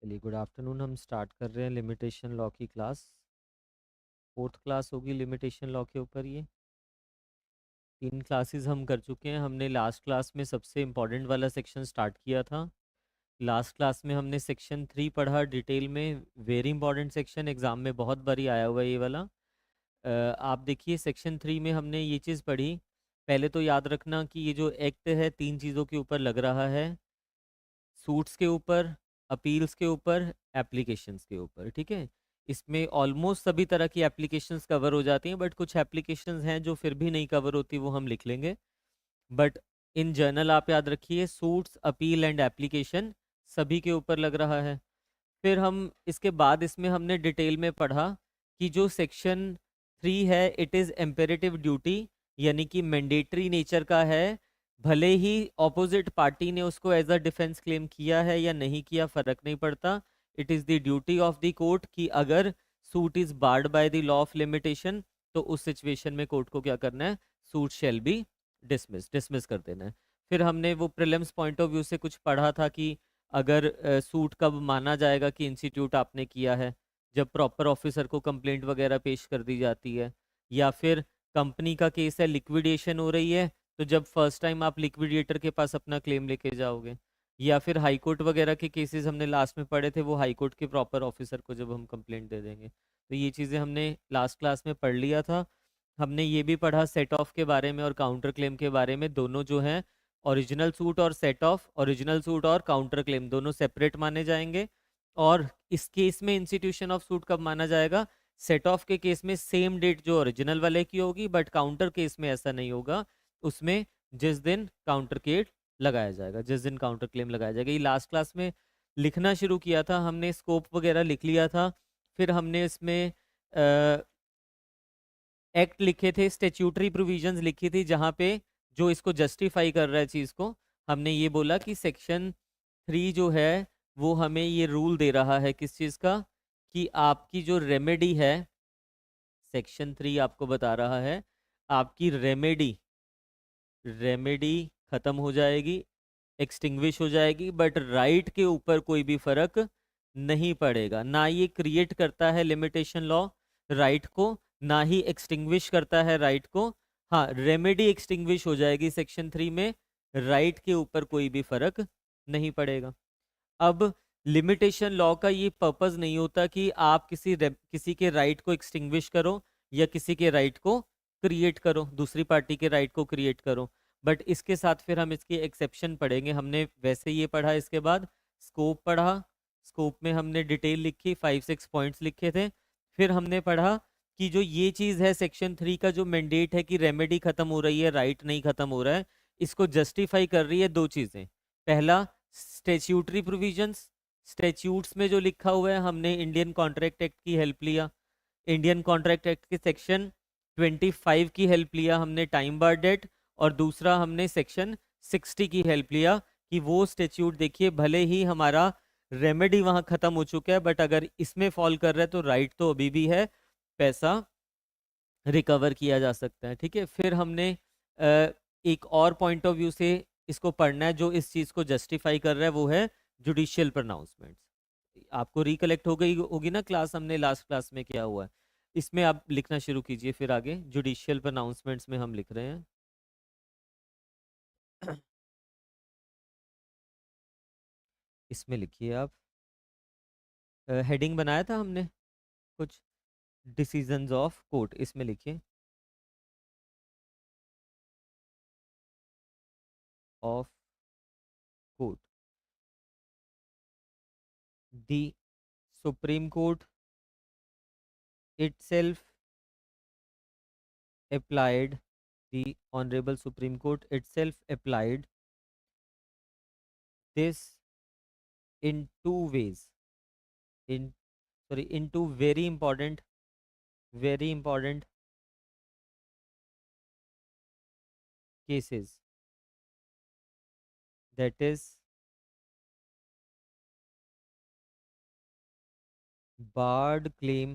चलिए, good afternoon. हम start कर रहे हैं लिमिटेशन लॉ की क्लास। फोर्थ क्लास होगी लिमिटेशन लॉ के ऊपर। ये 3 क्लासेस हम कर चुके हैं। हमने लास्ट क्लास में सबसे इम्पोर्टेंट वाला सेक्शन स्टार्ट किया था। लास्ट क्लास में हमने सेक्शन 3 पढ़ा डिटेल में। वेरी इंपॉर्टेंट सेक्शन, एग्जाम में बहुत बारी आया हुआ है ये वाला। आप देखिए, सेक्शन 3 में हमने ये चीज़ पढ़ी। पहले तो याद रखना कि ये जो एक्ट है 3 चीज़ों के ऊपर लग रहा है। सूट्स के ऊपर, अपील्स के ऊपर, एप्लीकेशंस के ऊपर। ठीक है, इसमें ऑलमोस्ट सभी तरह की एप्लीकेशंस कवर हो जाती हैं, बट कुछ एप्लीकेशंस हैं जो फिर भी नहीं कवर होती, वो हम लिख लेंगे। बट इन जनरल आप याद रखिए, सूट्स, अपील एंड एप्लीकेशन सभी के ऊपर लग रहा है। फिर हम इसके बाद इसमें हमने डिटेल में पढ़ा कि जो सेक्शन 3 है इट इज़ एम्पेरेटिव ड्यूटी, यानी कि मैंडेटरी नेचर का है। भले ही ऑपोजिट पार्टी ने उसको एज अ डिफेंस क्लेम किया है या नहीं किया, फर्क नहीं पड़ता। It is the duty of the court कि अगर suit is barred by the law of limitation, तो उस सिचुएशन में कोर्ट को क्या करना है, सूट शैल बी डिसमिस कर देना है। फिर हमने वो प्रीलिम्स पॉइंट ऑफ व्यू से कुछ पढ़ा था कि अगर सूट कब माना जाएगा कि इंस्टीट्यूट आपने किया है, जब प्रॉपर ऑफिसर को कंप्लेंट वगैरह पेश कर दी जाती है, या फिर कंपनी का केस है, लिक्विडेशन हो रही है, तो जब फर्स्ट टाइम आप लिक्विडेटर के पास अपना क्लेम लेके जाओगे, या फिर हाई कोर्ट वगैरह के केसेस हमने लास्ट में पढ़े थे, वो हाई कोर्ट के प्रॉपर ऑफिसर को जब हम कंप्लेंट दे देंगे। तो ये चीज़ें हमने लास्ट क्लास में पढ़ लिया था। हमने ये भी पढ़ा सेट ऑफ के बारे में और काउंटर क्लेम के बारे में। दोनों जो हैं, ओरिजिनल सूट और सेट ऑफ, ओरिजिनल सूट और काउंटर क्लेम दोनों सेपरेट माने जाएंगे। और इस केस में इंस्टीट्यूशन ऑफ सूट कब माना जाएगा, सेट ऑफ के केस में सेम डेट जो ओरिजिनल वाले की होगी, बट काउंटर केस में ऐसा नहीं होगा। उसमें जिस दिन काउंटर केस लगाया जाएगा, जिस दिन काउंटर क्लेम लगाया जाएगा। ये लास्ट क्लास में लिखना शुरू किया था हमने, स्कोप वगैरह लिख लिया था। फिर हमने इसमें एक्ट लिखे थे, स्टेच्यूटरी प्रोविजंस लिखी थी, जहां पे जो इसको जस्टिफाई कर रहा है चीज़ को, हमने ये बोला कि सेक्शन 3 जो है वो हमें ये रूल दे रहा है किस चीज़ का, कि आपकी जो रेमेडी है, सेक्शन 3 आपको बता रहा है आपकी रेमेडी रेमेडी खत्म हो जाएगी, एक्सटिंग्विश हो जाएगी, बट राइट के ऊपर कोई भी फर्क नहीं पड़ेगा। ना ये क्रिएट करता है लिमिटेशन लॉ राइट को, ना ही एक्सटिंग्विश करता है राइट को। हाँ, रेमेडी एक्सटिंग्विश हो जाएगी सेक्शन 3 में, राइट के ऊपर कोई भी फर्क नहीं पड़ेगा। अब लिमिटेशन लॉ का ये पर्पस नहीं होता कि आप किसी के राइट को एक्सटिंग्विश करो या किसी के राइट को क्रिएट करो, दूसरी पार्टी के राइट को क्रिएट करो। बट इसके साथ फिर हम इसके एक्सेप्शन पढ़ेंगे। हमने वैसे ये पढ़ा, इसके बाद स्कोप पढ़ा। स्कोप में हमने डिटेल लिखी, 5-6 पॉइंट्स लिखे थे। फिर हमने पढ़ा कि जो ये चीज़ है सेक्शन 3 का जो मैंडेट है कि रेमेडी खत्म हो रही है, राइट नहीं खत्म हो रहा है, इसको जस्टिफाई कर रही है दो चीज़ें। पहला, स्टेच्यूटरी प्रोविजंस। स्टेच्यूट्स में जो लिखा हुआ है, हमने इंडियन कॉन्ट्रैक्ट एक्ट की हेल्प लिया। इंडियन कॉन्ट्रैक्ट एक्ट के सेक्शन 25 की हेल्प लिया हमने, टाइम बार डेट। और दूसरा हमने सेक्शन 60 की हेल्प लिया कि वो स्टेच्यूट देखिए, भले ही हमारा रेमेडी वहां खत्म हो चुका है, बट अगर इसमें फॉल कर रहा है तो राइट तो अभी भी है, पैसा रिकवर किया जा सकता है। ठीक है, फिर हमने एक और पॉइंट ऑफ व्यू से इसको पढ़ना है जो इस चीज को जस्टिफाई कर रहा है, वो है जुडिशियल प्रोनाउंसमेंट्स। आपको रिकलेक्ट हो गई होगी ना क्लास, हमने लास्ट क्लास में क्या हुआ है। इसमें आप लिखना शुरू कीजिए। फिर आगे जुडिशियल प्रोनाउंसमेंट्स में हम लिख रहे हैं। इसमें लिखिए आप, हेडिंग बनाया था हमने कुछ, डिसीजंस ऑफ कोर्ट, इसमें लिखिए of court. The supreme court itself applied, the Honorable Supreme Court itself applied this in two ways, in in two very important cases, that is barred claim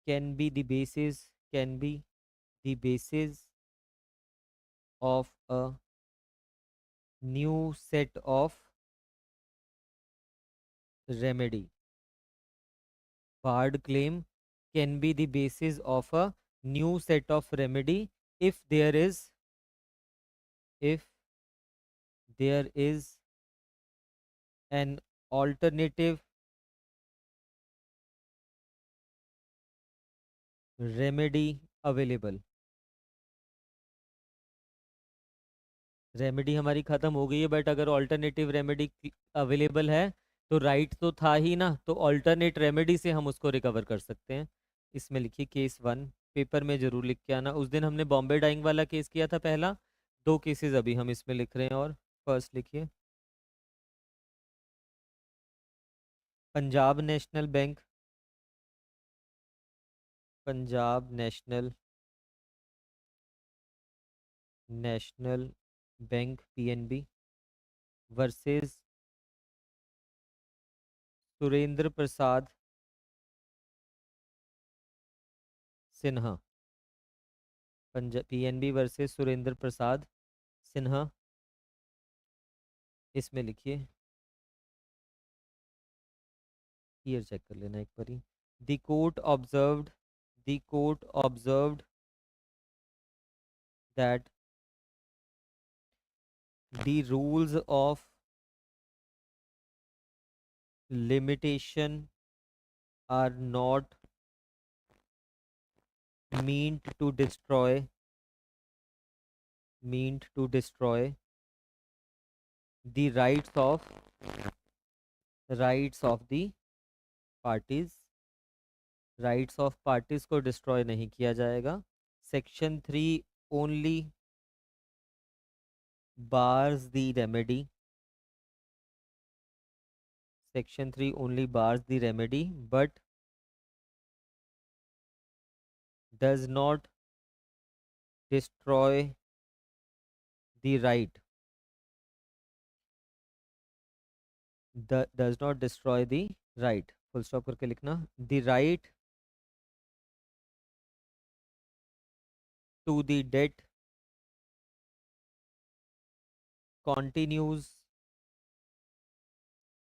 can be the basis of a new set of remedy. Barred claim can be the basis of a new set of remedy if if there is an alternative remedy available. Remedy हमारी खत्म हो गई है, but अगर alternative remedy available है तो right तो था ही ना, तो ऑल्टरनेट रेमेडी से हम उसको रिकवर कर सकते हैं। इसमें लिखिए केस 1, पेपर में जरूर लिख के आना। उस दिन हमने बॉम्बे डाइंग वाला केस किया था पहला, दो केसेस अभी हम इसमें लिख रहे हैं। और फर्स्ट लिखिए, Punjab national bank, Punjab national national bank PNB versus Surendra Prasad Sinha. Punjab PNB versus Surendra Prasad Sinha. इसमें लिखिए, ईयर चेक कर लेना एक बारी। The court observed, the court observed that the rules of limitation are not meant to destroy the rights of the parties। Rights of parties को destroy नहीं किया जाएगा। Section 3 only bars the remedy, section 3 only bars the remedy but does not destroy the right, does not destroy the right, full stop करके लिखना। The right to the debt continues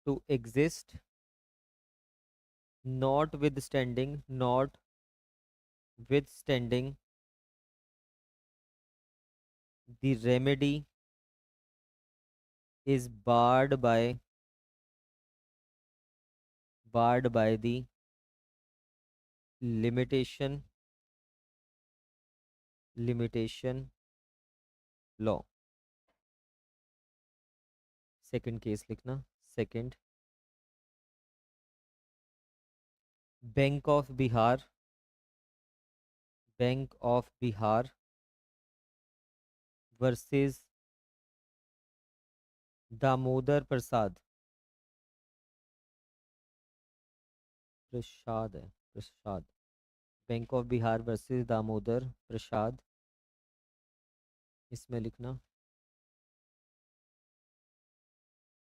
to exist notwithstanding the remedy is barred by the limitation law। Second case लिखना। Second, bank of Bihar, bank of Bihar versus Damodar Prasad, Prasad है Prasad, bank of Bihar versus Damodar Prasad. इसमें लिखना,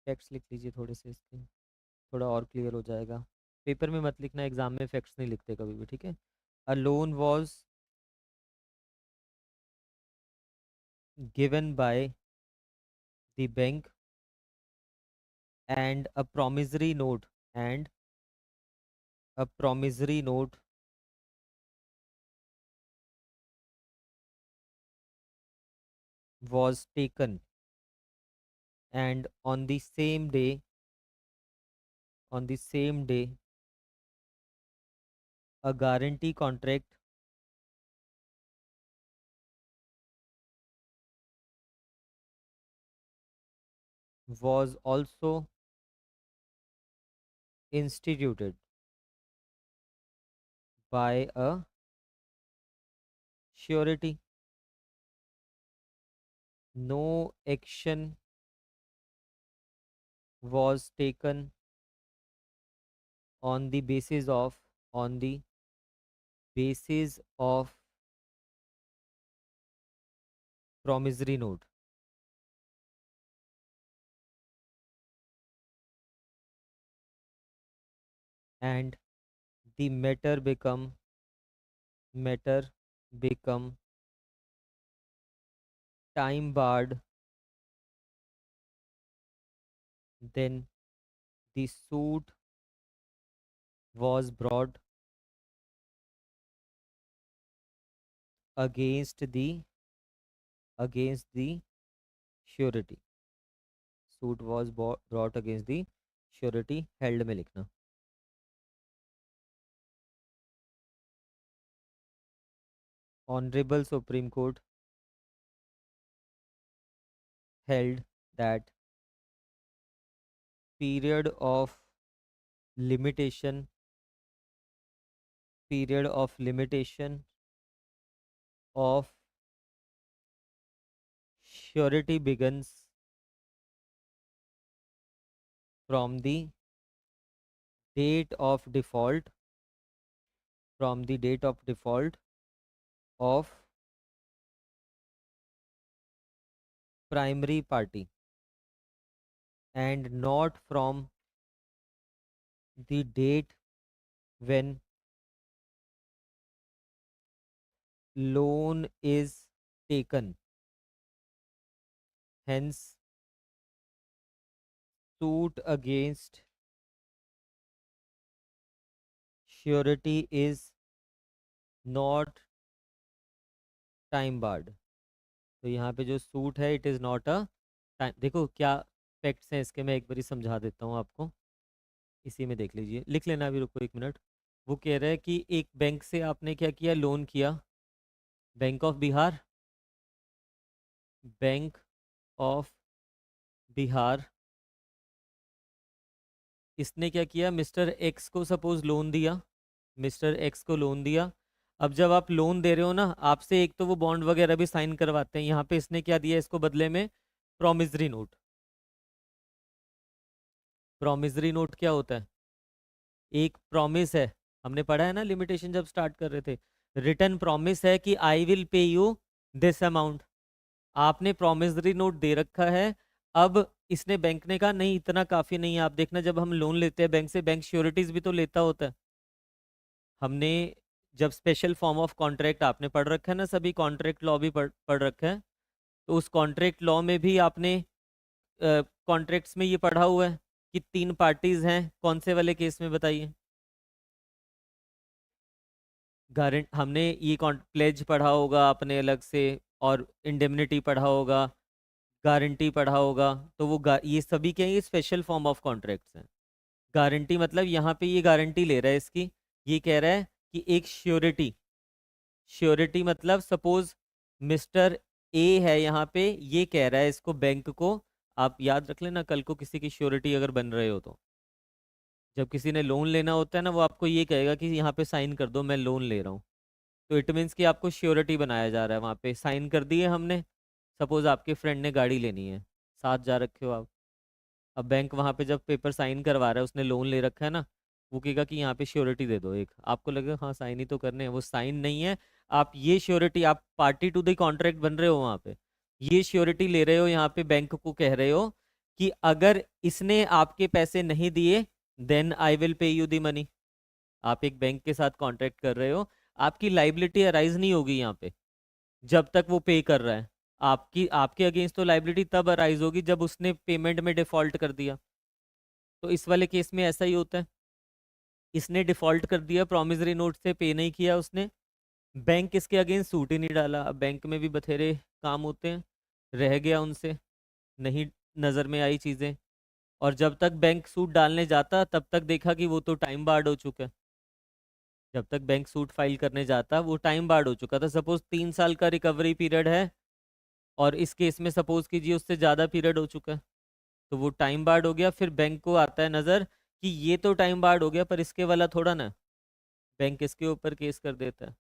facts लिख लीजिए थोड़े से इसके, थोड़ा और क्लियर हो जाएगा। पेपर में मत लिखना, एग्जाम में फैक्ट्स नहीं लिखते कभी भी, ठीक है। A loan was given by the bank and a promissory note and a promissory note was taken, and on the same day a guarantee contract was also instituted by a surety. No action was taken on the basis of promissory note, and the matter become time barred. Then the suit was brought against the surety. Suit was brought against the surety held में लिखना. Honorable Supreme Court held that period of limitation of surety begins from the date of default of primary party and not from the date when loan is taken. Hence, suit against surety is not time barred. तो यहाँ पे जो suit है it is not a time. देखो क्या facts हैं इसके, मैं एक बारी समझा देता हूँ आपको. इसी में देख लीजिए, लिख लेना अभी, रुको 1 मिनट. वो कह रहा है कि एक बैंक से आपने क्या किया, लोन किया. Bank of Bihar, bank of Bihar इसने क्या किया, मिस्टर एक्स को सपोज लोन दिया. मिस्टर एक्स को लोन दिया. अब जब आप लोन दे रहे हो ना, आपसे एक तो वो बॉन्ड वगैरह भी साइन करवाते हैं. यहाँ पे इसने क्या दिया इसको बदले में, प्रोमिसरी नोट. प्रोमिसरी नोट क्या होता है, एक प्रॉमिस है. हमने पढ़ा है ना लिमिटेशन जब स्टार्ट कर रहे थे. रिटर्न प्रॉमिस है कि आई will pay you this amount. आपने प्रोमिसरी नोट दे रखा है. अब इसने, बैंक ने कहा नहीं इतना काफ़ी नहीं है. आप देखना जब हम लोन लेते हैं बैंक से, बैंक श्योरिटीज भी तो लेता होता है. हमने जब स्पेशल फॉर्म ऑफ कॉन्ट्रैक्ट आपने पढ़ रखा है ना, सभी कॉन्ट्रैक्ट लॉ भी पढ़ रखा है. तो उस कॉन्ट्रैक्ट लॉ में भी आपने कॉन्ट्रैक्ट्स में ये पढ़ा हुआ है कि 3 पार्टीज हैं. कौन से वाले केस में बताइए. गारंट हमने ये प्लेज पढ़ा होगा अपने अलग से, और इंडेमनिटी पढ़ा होगा, गारंटी पढ़ा होगा. तो वो ये सभी क्या है, ये स्पेशल फॉर्म ऑफ कॉन्ट्रैक्ट्स हैं. गारंटी मतलब यहाँ पे ये गारंटी ले रहा है इसकी. ये कह रहा है कि एक श्योरिटी. श्योरिटी मतलब सपोज मिस्टर ए है यहाँ पे, ये कह रहा है इसको, बैंक को. आप याद रख लेना कल को किसी की श्योरिटी अगर बन रहे हो तो, जब किसी ने लोन लेना होता है ना, वो आपको ये कहेगा कि यहाँ पे साइन कर दो मैं लोन ले रहा हूँ. तो इट मीन्स कि आपको श्योरिटी बनाया जा रहा है. वहाँ पे साइन कर दिए हमने. सपोज आपके फ्रेंड ने गाड़ी लेनी है, साथ जा रखे हो आप. अब बैंक वहाँ पे जब पेपर साइन करवा रहा है, उसने लोन ले रखा है ना, वो कहेगा कि यहाँ पे श्योरिटी दे दो एक. आपको लगेगा हाँ साइन ही तो करने हैं, वो साइन नहीं है. आप ये श्योरिटी, आप पार्टी टू द कॉन्ट्रैक्ट बन रहे हो वहाँ पे. ये श्योरिटी ले रहे हो यहाँ पे, बैंक को कह रहे हो कि अगर इसने आपके पैसे नहीं दिए then I will pay you the money. आप एक बैंक के साथ कॉन्ट्रैक्ट कर रहे हो. आपकी लाइबिलिटी अराइज नहीं होगी यहाँ पे जब तक वो पे कर रहा है. आपकी, आपके अगेंस्ट तो लाइबिलिटी तब अराइज होगी जब उसने पेमेंट में डिफॉल्ट कर दिया. तो इस वाले केस में ऐसा ही होता है. इसने डिफॉल्ट कर दिया, प्रॉमिसरी नोट से पे नहीं किया उसने. बैंक इसके अगेंस्ट सूट ही नहीं डाला. अब बैंक में भी बथेरे काम होते हैं, रह गया उनसे, नहीं नज़र में आई चीज़ें. और जब तक बैंक सूट डालने जाता तब तक देखा कि वो तो टाइम बार्ड हो चुका है. जब तक बैंक सूट फाइल करने जाता वो टाइम बार्ड हो चुका था. सपोज 3 साल का रिकवरी पीरियड है, और इस केस में सपोज कीजिए उससे ज़्यादा पीरियड हो चुका है. तो वो टाइम बार्ड हो गया. फिर बैंक को आता है नज़र कि ये तो टाइम बार्ड हो गया, पर इसके वाला थोड़ा ना. बैंक इसके ऊपर केस कर देता है.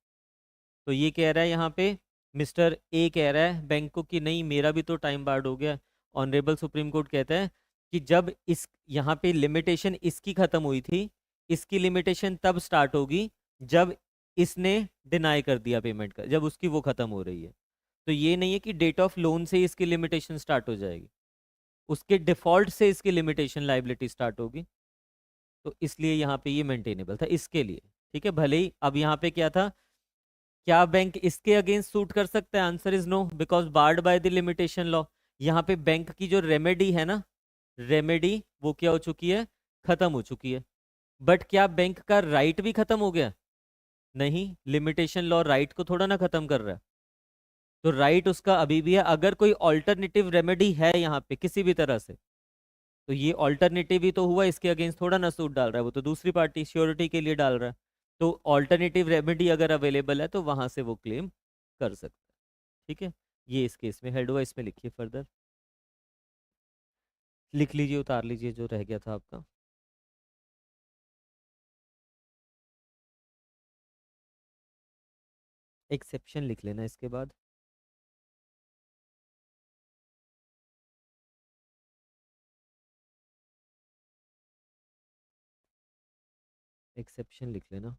तो ये कह रहा है यहाँ पे, मिस्टर ए कह रहा है बैंक को कि नहीं मेरा भी तो टाइम बार्ड हो गया. ऑनरेबल सुप्रीम कोर्ट कहता है कि जब इस, यहाँ पे लिमिटेशन इसकी ख़त्म हुई थी, इसकी लिमिटेशन तब स्टार्ट होगी जब इसने डिनाई कर दिया पेमेंट का, जब उसकी वो ख़त्म हो रही है. तो ये नहीं है कि डेट ऑफ लोन से इसकी लिमिटेशन स्टार्ट हो जाएगी, उसके डिफॉल्ट से इसकी लिमिटेशन लाइबिलिटी स्टार्ट होगी. तो इसलिए यहाँ पे ये मेंटेनेबल था इसके लिए. ठीक है, भले ही अब यहाँ पे क्या था, क्या बैंक इसके अगेंस्ट सूट कर सकता है, answer is no, because barred by the limitation law. यहाँ पे बैंक की जो रेमेडी है ना, रेमेडी वो क्या हो चुकी है, खत्म हो चुकी है. बट क्या बैंक का राइट भी खत्म हो गया? नहीं, लिमिटेशन लॉ राइट को थोड़ा ना खत्म कर रहा है। तो राइट उसका अभी भी है। अगर कोई ऑल्टरनेटिव रेमेडी है यहाँ पे किसी भी तरह से, तो ये ऑल्टरनेटिव ही तो हुआ, इसके अगेंस्ट थोड़ा ना सूट डाल रहा है, वो तो दूसरी पार्टी श्योरिटी के लिए डाल रहा है। तो ऑल्टरनेटिव रेमेडी अगर अवेलेबल है तो वहां से वो क्लेम कर सकता है। ठीक है, ये इस केस में हेड हुआ, इसमें लिखिए फर्दर। लिख लीजिए, उतार लीजिए जो रह गया था आपका। एक्सेप्शन लिख लेना इसके बाद। एक्सेप्शन लिख लेना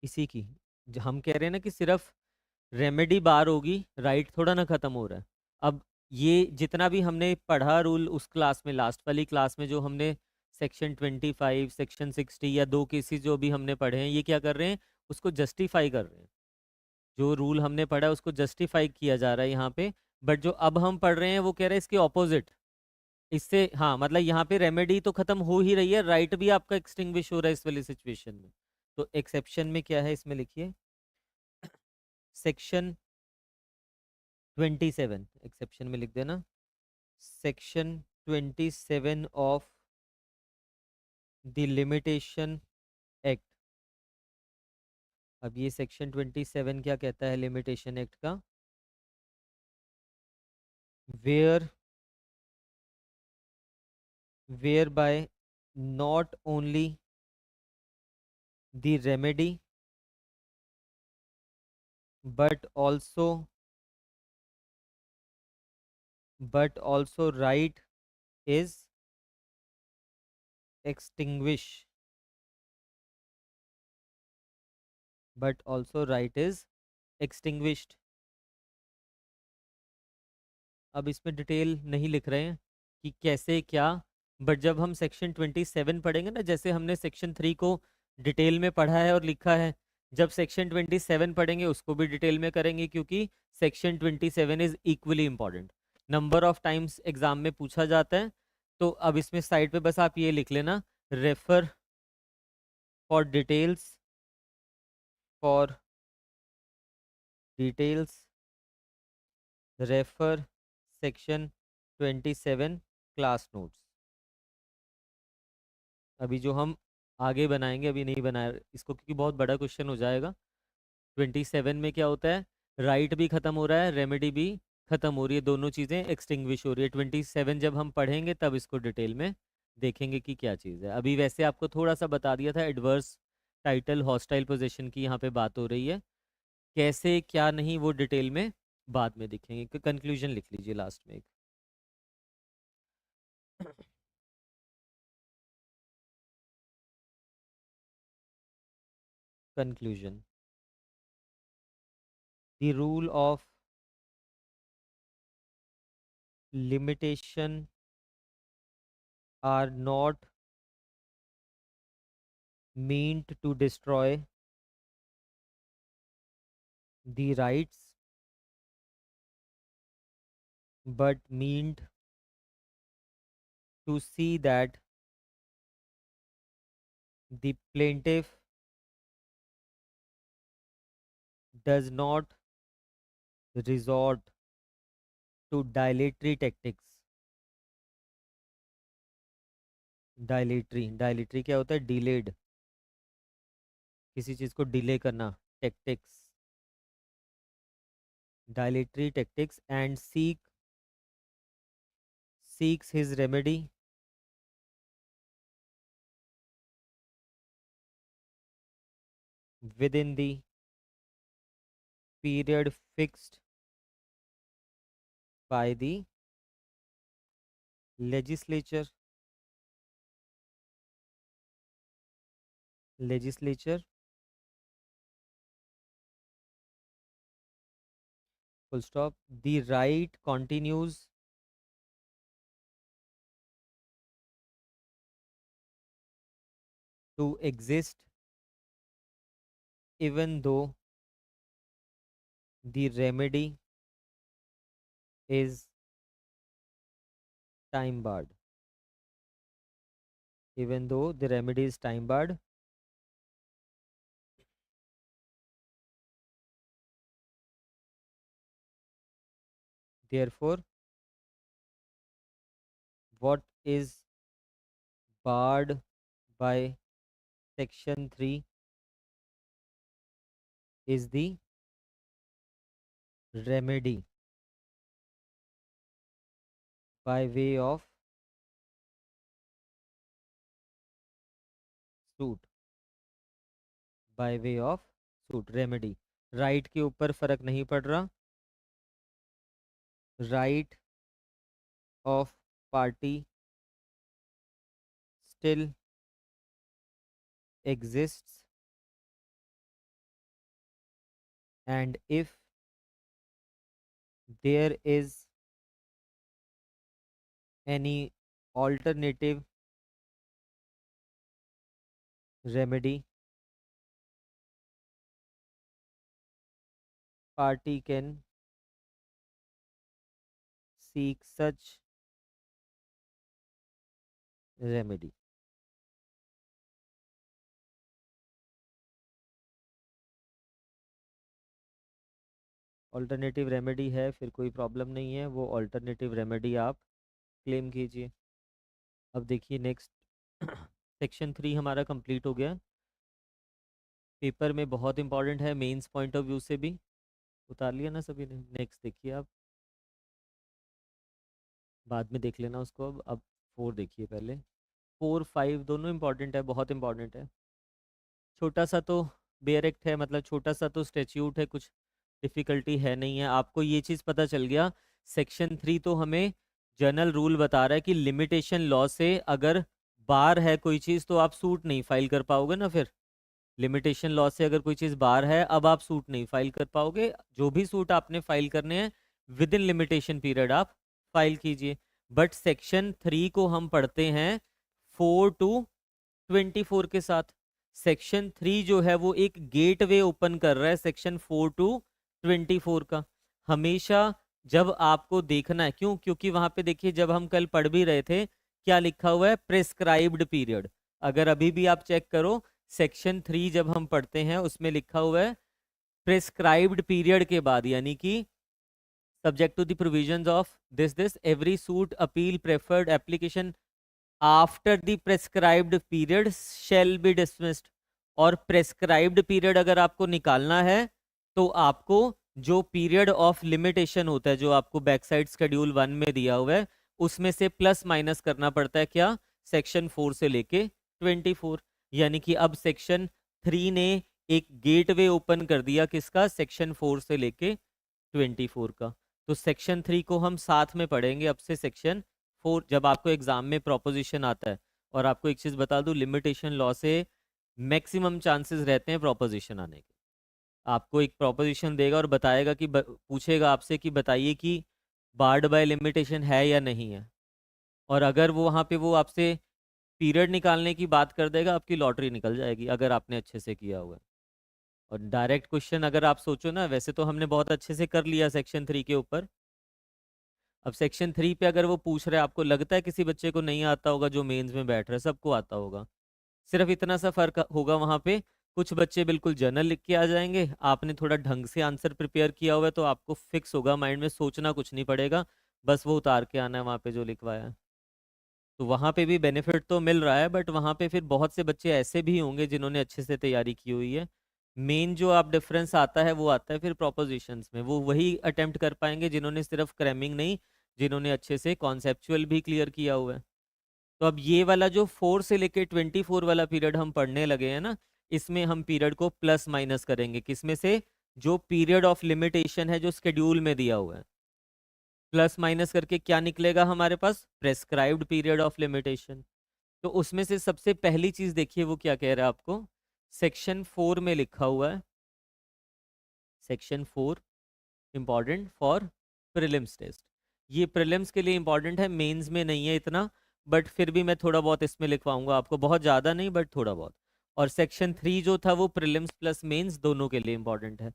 इसी की। हम कह रहे हैं ना कि सिर्फ रेमेडी बार होगी, राइट थोड़ा ना खत्म हो रहा है। अब ये जितना भी हमने पढ़ा रूल उस क्लास में, लास्ट वाली क्लास में, जो हमने सेक्शन 25, सेक्शन 60 या दो केसेस जो भी हमने पढ़े हैं, ये क्या कर रहे हैं, उसको जस्टिफाई कर रहे हैं। जो रूल हमने पढ़ा है उसको जस्टिफाई किया जा रहा है यहाँ पे। बट जो अब हम पढ़ रहे हैं वो कह रहे हैं इसके ऑपोजिट। इससे हाँ मतलब यहाँ पे रेमेडी तो खत्म हो ही रही है, राइट भी आपका एक्सटिंग्विश हो रहा है इस वाली सिचुएशन में। तो एक्सेप्शन में क्या है इसमें लिखिए, सेक्शन 27 एक्सेप्शन में लिख देना। Section 27 of the limitation act. अब ये सेक्शन 27 क्या कहता है लिमिटेशन एक्ट का? Where where by not only the remedy but also right is extinguish but also right is extinguished। अब इसमें डिटेल नहीं लिख रहे हैं कि कैसे क्या, बट जब हम सेक्शन 27 पढ़ेंगे ना, जैसे हमने सेक्शन 3 को डिटेल में पढ़ा है और लिखा है, जब सेक्शन 27 पढ़ेंगे उसको भी डिटेल में करेंगे, क्योंकि section 27 is equally important. Number of times exam में पूछा जाता है। तो अब इसमें साइड पे बस आप ये लिख लेना, refer for details, for details refer section 27 class notes. अभी जो हम आगे बनाएंगे, अभी नहीं बनाया इसको क्योंकि बहुत बड़ा क्वेश्चन हो जाएगा। 27 में क्या होता है, राइट भी खत्म हो रहा है, रेमेडी भी खत्म हो रही है, दोनों चीज़ें एक्सटिंग्विश हो रही है। 27 जब हम पढ़ेंगे तब इसको डिटेल में देखेंगे कि क्या चीज़ है। अभी वैसे आपको थोड़ा सा बता दिया था, एडवर्स टाइटल हॉस्टाइल पोजीशन की यहाँ पे बात हो रही है, कैसे क्या नहीं वो डिटेल में बाद में दिखेंगे। कंक्लूजन लिख लीजिए लास्ट में एक। Conclusion, the rule of limitation are not meant to destroy the rights but meant to see that the plaintiff does not resort to dilatory tactics। Dilatory क्या होता है? डिलेड, किसी चीज को डिले करना, tactics, dilatory tactics and seeks his remedy within the period fixed by the legislature legislature full stop। The right continues to exist even though the remedy is time barred। even though the remedy is time barred. Therefore, what is barred by section 3 is the remedy by way of suit, by way of suit remedy. Right के ऊपर फर्क नहीं पड़ रहा, right of party still exists, and if there is any alternative remedy, party can seek such remedy. Alternative remedy है फिर कोई problem नहीं है, वो ऑल्टरनेटिव रेमेडी आप क्लेम कीजिए। अब देखिए नेक्स्ट सेक्शन 3 हमारा कंप्लीट हो गया। पेपर में बहुत इंपॉर्टेंट है, मेंस पॉइंट ऑफ व्यू से भी। उतार लिया ना सभी ने? नेक्स्ट देखिए आप, बाद में देख लेना उसको। अब 4 देखिए पहले। 4 5 दोनों इंपॉर्टेंट है, बहुत इंपॉर्टेंट है। छोटा सा तो बेयर एक्ट है, मतलब छोटा सा तो स्टेच्यूट है, कुछ डिफ़िकल्टी है नहीं है। आपको ये चीज़ पता चल गया, सेक्शन 3 तो हमें जनरल रूल बता रहा है कि लिमिटेशन लॉ से अगर बार है कोई चीज़ तो आप सूट नहीं फाइल कर पाओगे ना। फिर लिमिटेशन लॉ से अगर कोई चीज़ बार है, अब आप सूट नहीं फाइल कर पाओगे। जो भी सूट आपने फाइल करने हैं विद इन लिमिटेशन पीरियड आप फाइल कीजिए। बट सेक्शन 3 को हम पढ़ते हैं 4 टू 24 के साथ। सेक्शन 3 जो है वो एक गेटवे ओपन कर रहा है सेक्शन 4 टू 24 का। हमेशा जब आपको देखना है, क्यों? क्योंकि वहां पे देखिए, जब हम कल पढ़ भी रहे थे, क्या लिखा हुआ है? Prescribed period. अगर अभी भी आप चेक करो, सेक्शन 3 जब हम पढ़ते हैं उसमें लिखा हुआ है प्रेस्क्राइब्ड पीरियड के बाद, यानी कि subject to the provisions of this every suit appeal preferred application after the prescribed period shall be dismissed. और प्रेस्क्राइब्ड पीरियड अगर आपको निकालना है तो आपको जो पीरियड ऑफ लिमिटेशन होता है, जो आपको बैक साइड शेड्यूल 1 में दिया हुआ है, उसमें से प्लस माइनस करना पड़ता है। क्या? सेक्शन 4 से लेके 24। यानी कि अब सेक्शन 3 ने एक गेटवे ओपन कर दिया, किसका? सेक्शन 4 से लेके 24 का। तो सेक्शन 3 को हम साथ में पढ़ेंगे अब से सेक्शन 4, जब आपको एग्जाम में प्रोपोजिशन आता है। और आपको एक चीज बता दूं, लिमिटेशन लॉ से मैक्सिमम चांसेस रहते हैं प्रोपोजिशन आने के। आपको एक प्रोपोजिशन देगा और बताएगा कि पूछेगा आपसे कि बताइए कि बार्ड बाय लिमिटेशन है या नहीं है। और अगर वो वहाँ पे वो आपसे पीरियड निकालने की बात कर देगा, आपकी लॉटरी निकल जाएगी अगर आपने अच्छे से किया हुआ है। और डायरेक्ट क्वेश्चन अगर आप सोचो ना, वैसे तो हमने बहुत अच्छे से कर लिया सेक्शन 3 के ऊपर। अब सेक्शन 3 पे अगर वो पूछ रहे हैं, आपको लगता है किसी बच्चे को नहीं आता होगा जो मेंस में बैठ रहा है? सबको आता होगा। सिर्फ इतना सा फर्क होगा, वहां पे कुछ बच्चे बिल्कुल जनरल लिख के आ जाएंगे। आपने थोड़ा ढंग से आंसर प्रिपेयर किया हुआ है तो आपको फिक्स होगा माइंड में, सोचना कुछ नहीं पड़ेगा, बस वो उतार के आना है वहां पे जो लिखवाया है। तो वहां पे भी बेनिफिट तो मिल रहा है, बट वहां पे फिर बहुत से बच्चे ऐसे भी होंगे जिन्होंने अच्छे से तैयारी की हुई है। मेन जो आप डिफरेंस आता है वो आता है फिर प्रोपोजिशंस में। वो वही अटेम्प्ट कर पाएंगे जिन्होंने सिर्फ क्रैमिंग नहीं, जिन्होंने अच्छे से कॉन्सेप्चुअल भी क्लियर किया हुआ है। तो अब ये वाला जो 4 से लेके 24 वाला पीरियड हम पढ़ने लगे हैं ना, इसमें हम पीरियड को प्लस माइनस करेंगे। किसमें से? जो पीरियड ऑफ लिमिटेशन है जो स्केड्यूल में दिया हुआ है, प्लस माइनस करके क्या निकलेगा हमारे पास? Prescribed period of limitation. तो उसमें से सबसे पहली चीज देखिए वो क्या कह रहा है आपको, सेक्शन 4 में लिखा हुआ है, section 4 important for prelims test. ये प्रीलिम्स के लिए इंपॉर्टेंट है, मेंस में नहीं है इतना, बट फिर भी मैं थोड़ा बहुत इसमें लिखवाऊंगा आपको, बहुत ज़्यादा नहीं बट थोड़ा बहुत। और सेक्शन 3 जो था वो प्रीलिम्स प्लस मेंस दोनों के लिए इंपॉर्टेंट है।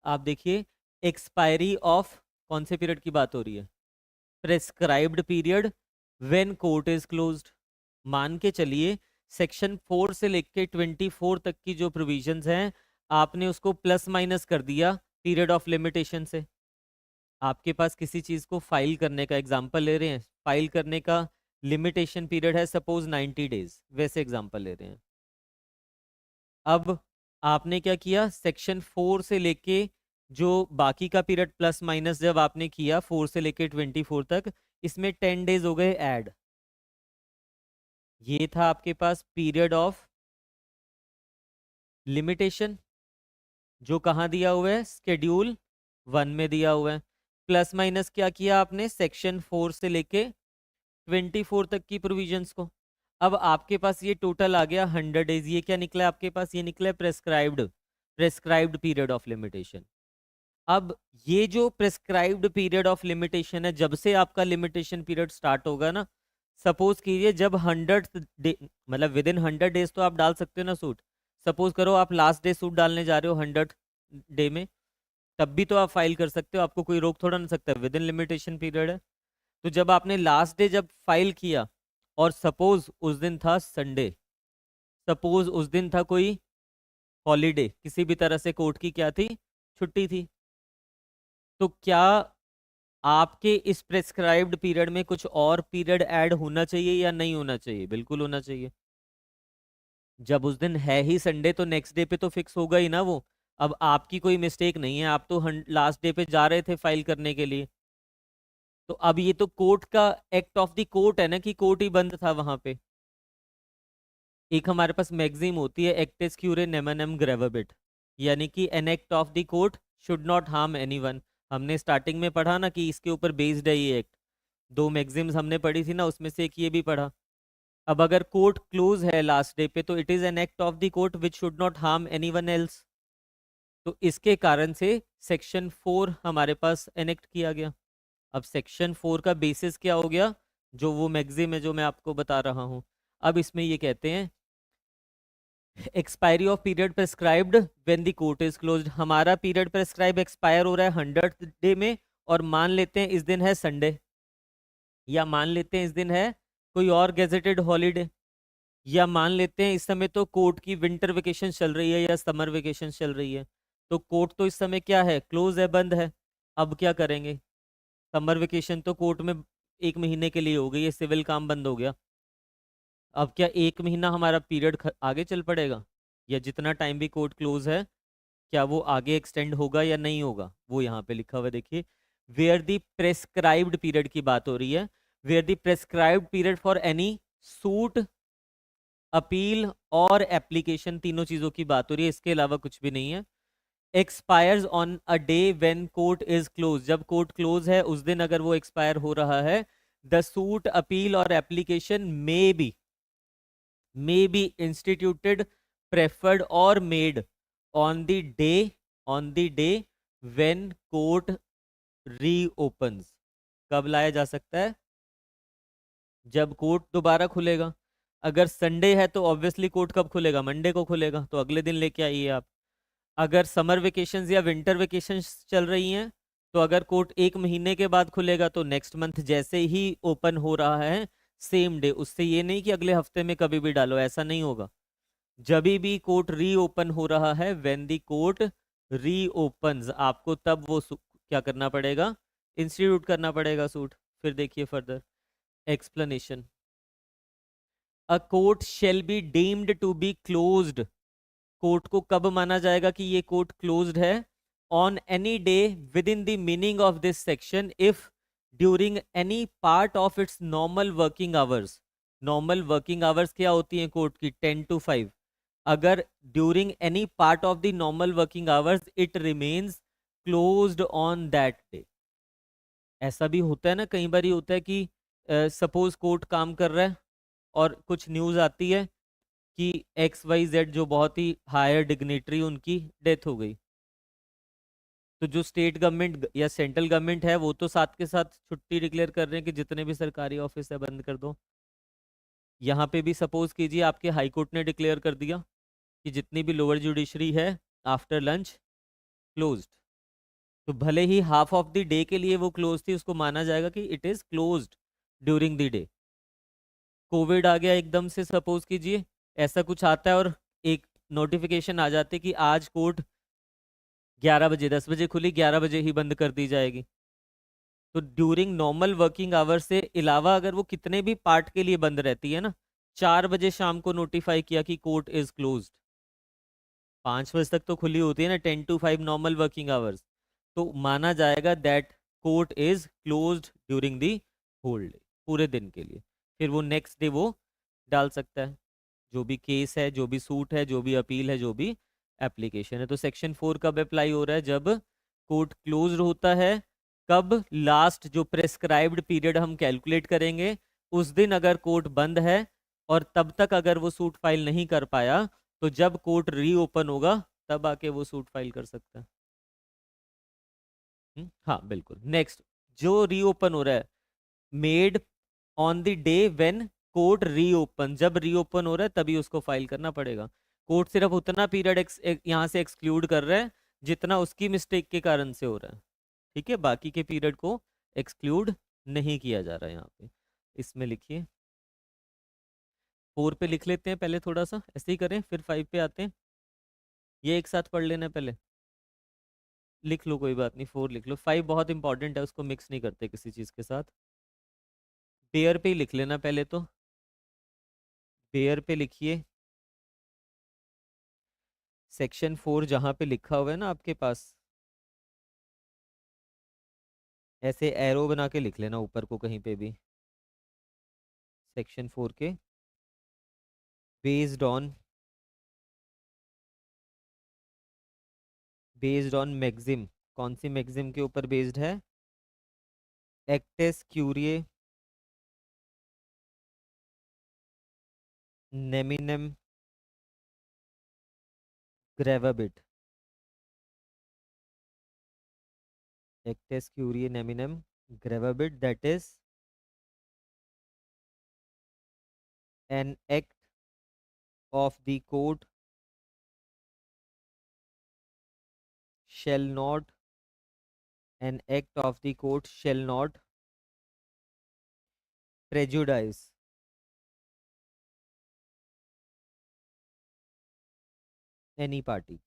आप देखिए, एक्सपायरी ऑफ कौन से पीरियड की बात हो रही है? Prescribed period when court is closed. मान के चलिए सेक्शन 4 से लेके 24 तक की जो प्रोविजंस हैं आपने उसको प्लस माइनस कर दिया पीरियड ऑफ लिमिटेशन से। आपके पास किसी चीज को फाइल करने का एग्जांपल ले रहे हैं, फाइल करने का लिमिटेशन पीरियड है सपोज 90 डेज, वैसे एग्जांपल ले रहे हैं। अब आपने क्या किया, सेक्शन 4 से लेके जो बाकी का पीरियड प्लस माइनस जब आपने किया 4 से लेके 24 तक, इसमें 10 डेज हो गए ऐड। ये था आपके पास पीरियड ऑफ लिमिटेशन जो कहाँ दिया हुआ है, स्केड्यूल 1 में दिया हुआ है। प्लस माइनस क्या किया आपने, सेक्शन 4 से लेके 24 तक की प्रोविजंस को। अब आपके पास ये टोटल आ गया 100 डेज। ये क्या निकला आपके पास, ये निकला prescribed prescribed period of limitation. अब ये जो प्रेस्क्राइब्ड पीरियड ऑफ लिमिटेशन है, जब से आपका लिमिटेशन पीरियड स्टार्ट होगा ना, सपोज कीजिए जब 100 डे, मतलब विद इन 100 डेज तो आप डाल सकते हो ना सूट। सपोज करो आप लास्ट डे सूट डालने जा रहे हो 100 डे में, तब भी तो आप फाइल कर सकते हो, आपको कोई रोक थोड़ा ना सकता है, विद इन लिमिटेशन पीरियड है। तो जब आपने लास्ट डे जब फाइल किया और सपोज उस दिन था संडे, सपोज उस दिन था कोई हॉलीडे, किसी भी तरह से कोर्ट की क्या थी, छुट्टी थी, तो क्या आपके इस प्रेस्क्राइब्ड पीरियड में कुछ और पीरियड ऐड होना चाहिए या नहीं होना चाहिए? बिल्कुल होना चाहिए। जब उस दिन है ही संडे तो नेक्स्ट डे पे तो फिक्स होगा ही ना वो। अब आपकी कोई मिस्टेक नहीं है, आप तो लास्ट डे पे जा रहे थे फाइल करने के लिए। तो अब ये तो कोर्ट का एक्ट ऑफ द कोर्ट है ना, कि कोर्ट ही बंद था वहां पे। एक हमारे पास मैगजीम होती है, एक्टेस क्यूरे नेमनम ग्रेवाबिट, यानी कि N act of the court should not harm anyone. हमने स्टार्टिंग में पढ़ा ना कि इसके ऊपर बेस्ड है ये एक्ट। दो मैगजीम्स हमने पढ़ी थी ना, उसमें से एक ये भी पढ़ा। अब अगर कोर्ट क्लोज है लास्ट डे पे तो it is an act of the court which should not harm anyone else. तो इसके कारण से सेक्शन 4 हमारे पास एनेक्ट किया गया। अब सेक्शन 4 का बेसिस क्या हो गया, जो वो मैगजीम है जो मैं आपको बता रहा हूं। अब इसमें ये कहते हैं expiry of period prescribed when the court is closed. हमारा पीरियड प्रेस्क्राइब एक्सपायर हो रहा है 100th डे में, और मान लेते हैं इस दिन है संडे, या मान लेते हैं इस दिन है कोई और गेजेटेड हॉलीडे, या मान लेते हैं इस समय तो कोर्ट की विंटर वेकेशन चल रही है या समर वेकेशन चल रही है। तो कोर्ट तो इस समय क्या है, क्लोज है, बंद है। अब क्या करेंगे, समर वेकेशन तो कोर्ट में 1 महीने के लिए हो गई है, सिविल काम बंद हो गया। अब क्या 1 महीना हमारा पीरियड आगे चल पड़ेगा, या जितना टाइम भी कोर्ट क्लोज है क्या वो आगे एक्सटेंड होगा या नहीं होगा? वो यहाँ पे लिखा हुआ है, देखिए, वेयर द प्रेस्क्राइब्ड पीरियड की बात हो रही है। Where the prescribed period for any suit, appeal और एप्लीकेशन, तीनों चीजों की बात हो रही है, इसके अलावा कुछ भी नहीं है। Expires on a day when court is close, जब कोर्ट क्लोज है उस दिन अगर वो एक्सपायर हो रहा है, द सूट, अपील और application may be instituted, preferred or made on the day when court reopens. कब लाया जा सकता है, जब कोर्ट दोबारा खुलेगा। अगर संडे है तो ऑब्वियसली कोर्ट कब खुलेगा, मंडे को खुलेगा, तो अगले दिन लेके आइए आप। अगर समर वेकेशंस या विंटर वेकेशंस चल रही हैं, तो अगर कोर्ट 1 महीने के बाद खुलेगा तो नेक्स्ट मंथ जैसे ही ओपन हो रहा है सेम डे, उससे ये नहीं कि अगले हफ्ते में कभी भी डालो, ऐसा नहीं होगा। जब भी कोर्ट रीओपन हो रहा है, व्हेन दी कोर्ट रीओपन्स, आपको तब वो क्या करना पड़ेगा, इंस्टीट्यूट करना पड़ेगा सूट। फिर देखिए further explanation, a court shall be deemed to be closed. Court को कब माना जाएगा कि ये कोर्ट क्लोज्ड है, on any day within the meaning of this section if during any part of its normal working hours. Normal working hours क्या होती हैं कोर्ट की, 10 to 5। अगर during any part of the normal working hours it remains closed on that day. ऐसा भी होता है ना, कई बार होता है कि सपोज कोर्ट काम कर रहा है और कुछ न्यूज़ आती है कि XYZ जो बहुत ही हायर डिग्नेटरी, उनकी डेथ हो गई। तो जो स्टेट गवर्नमेंट या सेंट्रल गवर्नमेंट है वो तो साथ के साथ छुट्टी डिक्लेयर कर रहे हैं कि जितने भी सरकारी ऑफिस है बंद कर दो। यहाँ पे भी सपोज कीजिए आपके हाई कोर्ट ने डिक्लेयर कर दिया कि जितनी भी लोअर जुडिशरी है आफ्टर लंच क्लोज्ड। तो भले ही हाफ ऑफ द डे के लिए वो क्लोज थी, उसको माना जाएगा कि it is closed during the day. Covid आ गया एकदम से, सपोज कीजिए ऐसा कुछ आता है, और एक नोटिफिकेशन आ जाती है कि आज कोर्ट 11 बजे, 10 बजे खुली, 11 बजे ही बंद कर दी जाएगी। तो ड्यूरिंग नॉर्मल वर्किंग आवर से अलावा अगर वो कितने भी पार्ट के लिए बंद रहती है ना, 4 बजे शाम को नोटिफाई किया कि कोर्ट इज क्लोज्ड, 5 बजे तक तो खुली होती है ना, 10 to 5 नॉर्मल वर्किंग आवर्स, तो माना जाएगा that court is closed during the whole day, पूरे दिन के लिए। फिर वो नेक्स्ट डे वो डाल सकता है, जो भी केस है, जो भी सूट है, जो भी अपील है, जो भी एप्लीकेशन है। तो सेक्शन 4 कब अप्लाई हो रहा है? जब कोर्ट क्लोज होता है। कब? लास्ट जो प्रेस्क्राइब्ड पीरियड हम कैलकुलेट करेंगे, उस दिन अगर कोर्ट बंद है और तब तक अगर वो सूट फाइल नहीं कर पाया, तो जब कोर्ट रीओपन होगा तब आके वो सूट फाइल कर सकता है। हाँ बिल्कुल। नेक्स्ट, जो रीओपन हो रहा है, made on the day when court reopen, जब रीओपन हो रहा है तभी उसको फाइल करना पड़ेगा। कोर्ट सिर्फ उतना पीरियड यहाँ से एक्सक्लूड कर रहा है जितना उसकी मिस्टेक के कारण से हो रहा है, ठीक है? बाकी के पीरियड को एक्सक्लूड नहीं किया जा रहा है यहाँ पे। इसमें लिखिए, 4 पे लिख लेते हैं पहले, थोड़ा सा ऐसे ही करें, फिर 5 पे आते हैं। ये एक साथ पढ़ लेना पहले, लिख लो, कोई बात नहीं, 4 लिख लो, 5 बहुत इंपॉर्टेंट है, उसको मिक्स नहीं करते किसी चीज़ के साथ। पेयर पे ही लिख लेना पहले तो, पेयर पे लिखिए। सेक्शन 4 जहाँ पे लिखा हुआ है ना आपके पास, ऐसे एरो बना के लिख लेना ऊपर को कहीं पे भी। सेक्शन 4 के based on, based on maxim, कौन सी मैक्सिम के ऊपर बेस्ड है? एक्टेस क्यूरिए नेमिनम ग्रेवाबिट, एक्टेस क्यूरिए नेमिनम ग्रेवाबिट, that is an act of the court shall not, an act of the court shall not prejudice any party,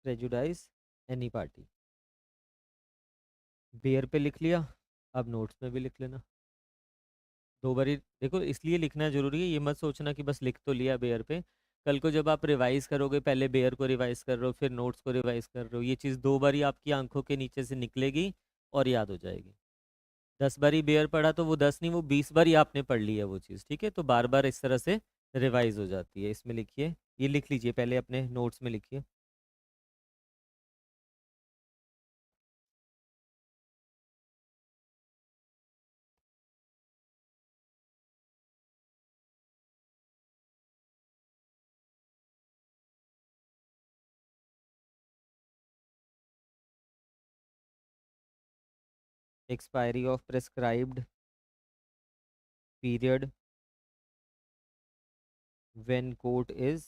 prejudice any party। बेयर पे लिख लिया, अब नोट्स में भी लिख लेना। दो बारी देखो, इसलिए लिखना जरूरी है, ये मत सोचना कि बस लिख तो लिया बेयर पे। कल को जब आप रिवाइज करोगे, पहले बेयर को रिवाइज कर रहे हो, फिर नोट्स को रिवाइज कर रहे हो, ये चीज़ 2 बारी आपकी आंखों के नीचे से निकलेगी और याद हो जाएगी। 10 बारी बेयर पढ़ा तो वो 10 नहीं, वो 20 बारी आपने पढ़ ली है वो चीज़, ठीक है? तो बार बार इस तरह से रिवाइज हो जाती है। इसमें लिखिए, ये लिख लीजिए पहले, अपने नोट्स में लिखिए। Expiry of prescribed period when court is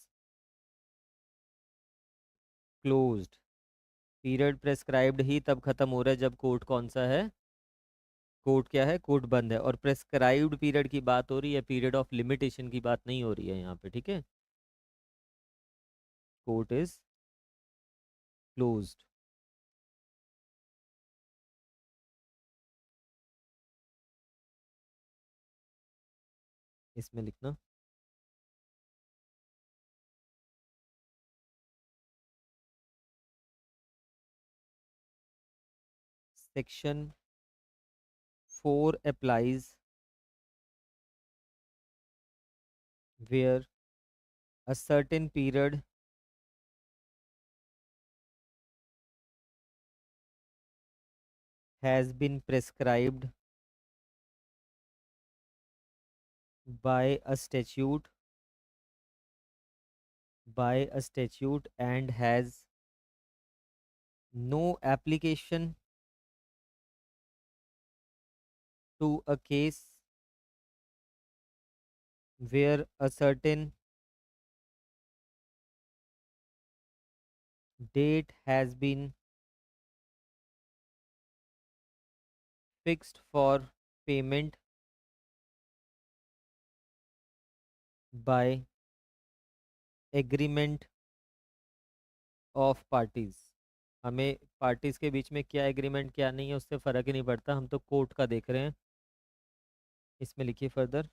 closed. Period prescribed ही तब खत्म हो रहा है जब कोर्ट कौन सा है? कोर्ट क्या है? कोर्ट बंद है। और प्रेस्क्राइब्ड पीरियड की बात हो रही है, पीरियड ऑफ लिमिटेशन की बात नहीं हो रही है यहाँ पे, ठीक है? कोर्ट इज क्लोज्ड, इसमें लिखना। Section 4 applies where a certain period has been prescribed by a statute, and has no application to a case where a certain date has been fixed for payment by agreement of parties. हमें parties के बीच में क्या agreement क्या नहीं है उससे फ़र्क ही नहीं पड़ता, हम तो कोर्ट का देख रहे हैं। इसमें लिखिए further.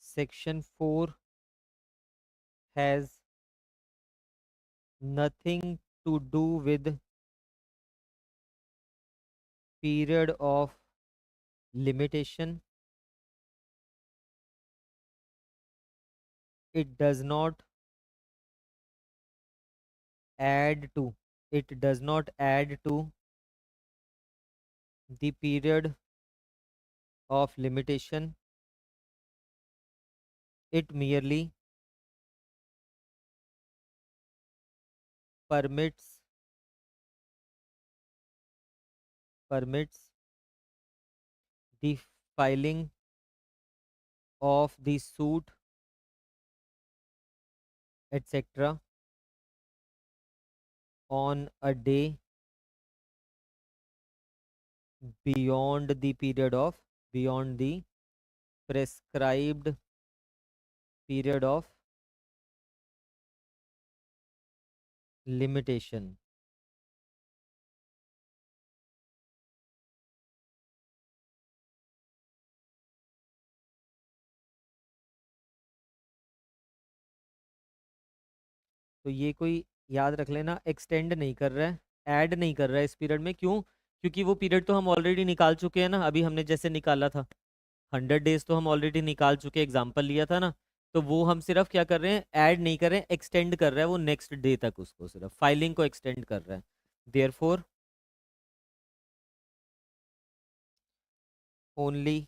Section 4 has nothing to do with period of limitation. It does not add to it does not add to the period of limitation. It merely permits permits the filing of the suit, etc., on a day beyond the period of beyond the prescribed period of limitation। तो ये कोई याद रख लेना, extend नहीं कर रहा है, ऐड नहीं कर रहा है इस पीरियड में। क्यों? क्योंकि वो पीरियड तो हम ऑलरेडी निकाल चुके हैं ना, अभी हमने जैसे निकाला था 100 डेज तो हम ऑलरेडी निकाल चुके, एग्जाम्पल लिया था ना। तो वो हम सिर्फ क्या कर रहे हैं, ऐड नहीं कर रहे हैं, एक्सटेंड कर रहा है वो नेक्स्ट डे तक, उसको सिर्फ फाइलिंग को एक्सटेंड कर रहा है। Therefore only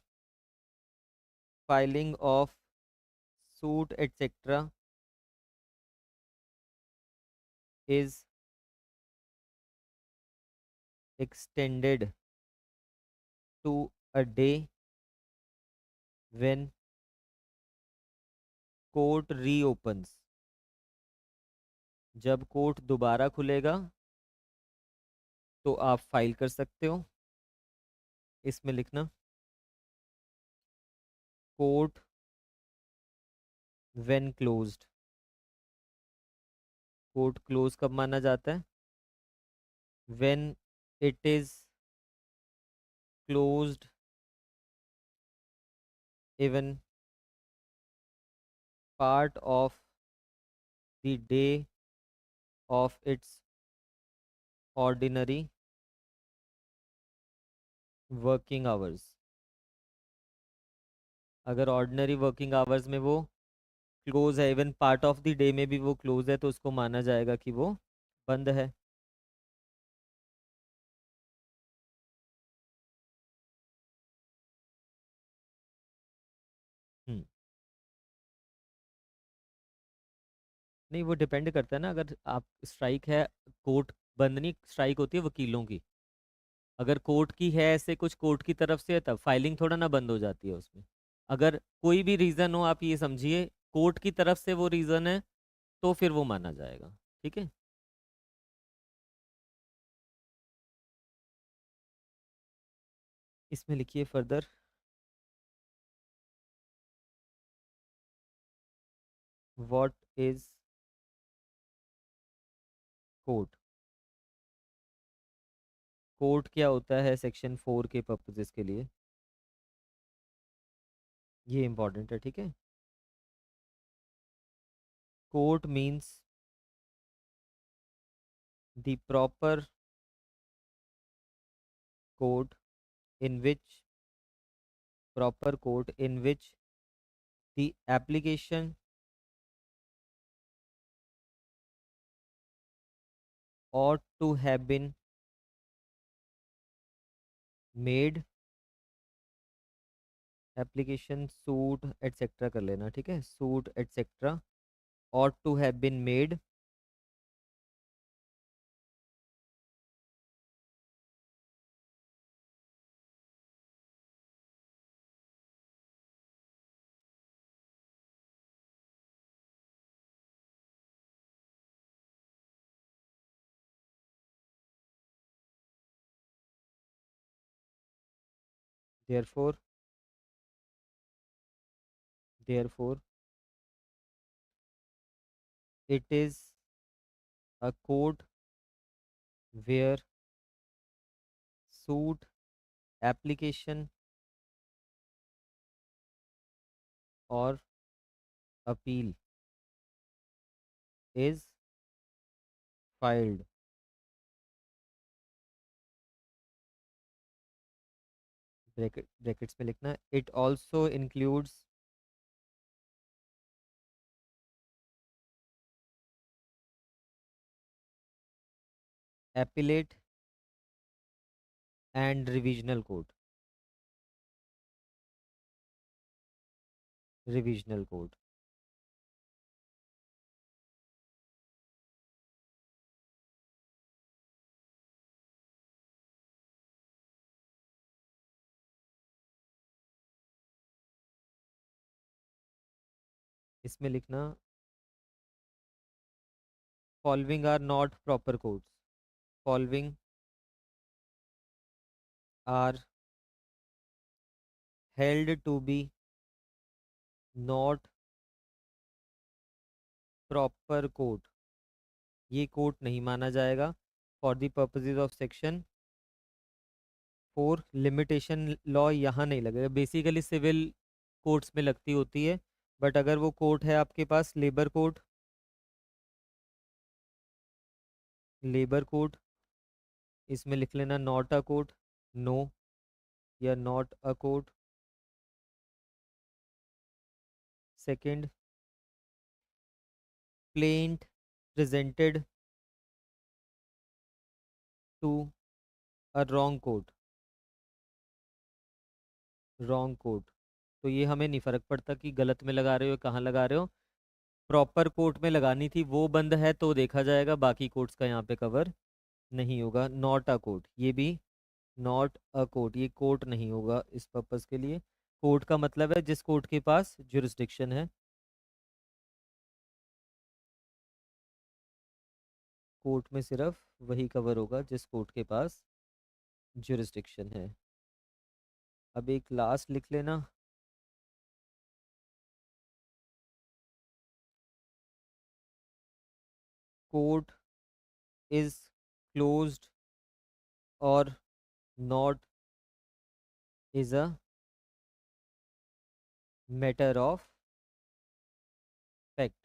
filing of suit etcetera is extended to a day when court reopens. जब कोर्ट दोबारा खुलेगा तो आप फाइल कर सकते हो। इसमें लिखना court when closed. Court close कब माना जाता है? When it is closed even part of the day of its ordinary working hours. अगर ऑर्डिनरी वर्किंग आवर्स में वो क्लोज है, even part of the day में भी वो क्लोज है, तो उसको माना जाएगा कि वो बंद है। हम्म। नहीं, वो डिपेंड करता है ना, अगर आप स्ट्राइक है, कोर्ट बंद नहीं, स्ट्राइक होती है वकीलों की। अगर कोर्ट की है ऐसे कुछ, कोर्ट की तरफ से है, तब फाइलिंग थोड़ा ना बंद हो जाती है उसमें। अगर कोई भी रीज़न हो, आप ये समझिए कोर्ट की तरफ से वो रीज़न है, तो फिर वो माना जाएगा। ठीक है। इसमें लिखिए further. What is court? Court क्या होता है सेक्शन 4 के पर्पजेस के लिए, ये इंपॉर्टेंट है। ठीक है। Court means the proper court in which the application ought to have been made। Application suit etcetera कर लेना, ठीक है, suit etcetera ought to have been made therefore therefore it is a code where suit application or appeal is filed. Brackets में लिखना, it also includes appellate and revisional court. Revisional court इसमें लिखना, following are not proper courts. Following are held to be not proper court. ये court नहीं माना जाएगा for the purposes of section 4। Limitation law यहाँ नहीं लगेगा, बेसिकली सिविल कोर्ट्स में लगती होती है, बट अगर वो कोर्ट है आपके पास लेबर कोड, लेबर कोड, इसमें लिख लेना नॉट अ कोड, नो, या not a court. Second, plaint presented to a wrong court. Wrong court, तो ये हमें नहीं फर्क पड़ता कि गलत में लगा रहे हो कहाँ लगा रहे हो, प्रॉपर कोड में लगानी थी वो बंद है तो देखा जाएगा, बाकी कोड्स का यहाँ पे कवर नहीं होगा। नॉट अ कोड, ये भी नॉट अ कोर्ट, ये कोर्ट नहीं होगा इस पर्पस के लिए। कोर्ट का मतलब है जिस कोर्ट के पास जुरिस्डिक्शन है। कोर्ट में सिर्फ वही कवर होगा जिस कोर्ट के पास जुरिस्डिक्शन है। अब एक लास्ट लिख लेना, कोर्ट इज क्लोज्ड और not is a matter of fact.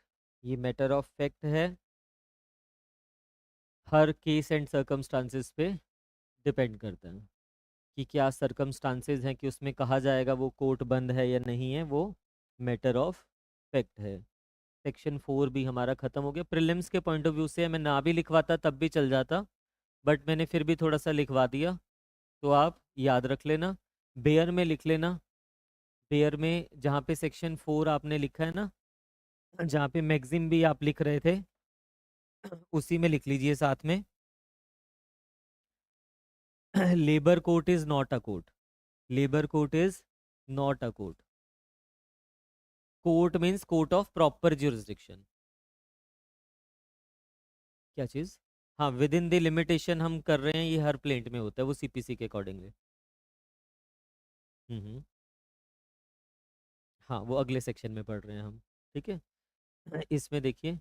ये मैटर ऑफ फैक्ट है, हर केस एंड सर्कमस्टांसेस पे डिपेंड करता है कि क्या सर्कमस्टांसेस हैं कि उसमें कहा जाएगा वो कोर्ट बंद है या नहीं है, वो मैटर ऑफ फैक्ट है। सेक्शन 4 भी हमारा खत्म हो गया। प्रीलिम्स के पॉइंट ऑफ व्यू से मैं ना भी लिखवाता तब भी चल जाता, बट मैंने फिर भी थोड़ा सा लिखवा दिया, तो आप याद रख लेना। बेयर में लिख लेना, बेयर में जहाँ पे सेक्शन 4 आपने लिखा है ना, जहाँ पे मैक्सिम भी आप लिख रहे थे उसी में लिख लीजिए साथ में, labour court is not a court. Labour court is not a court. Court means court of proper jurisdiction. क्या चीज? हाँ, विद इन द लिमिटेशन हम कर रहे हैं, ये हर प्लेंट में होता है वो सीपीसी के अकॉर्डिंगली। हम्म। हाँ, वो अगले सेक्शन में पढ़ रहे हैं हम, ठीक है। इसमें देखिए,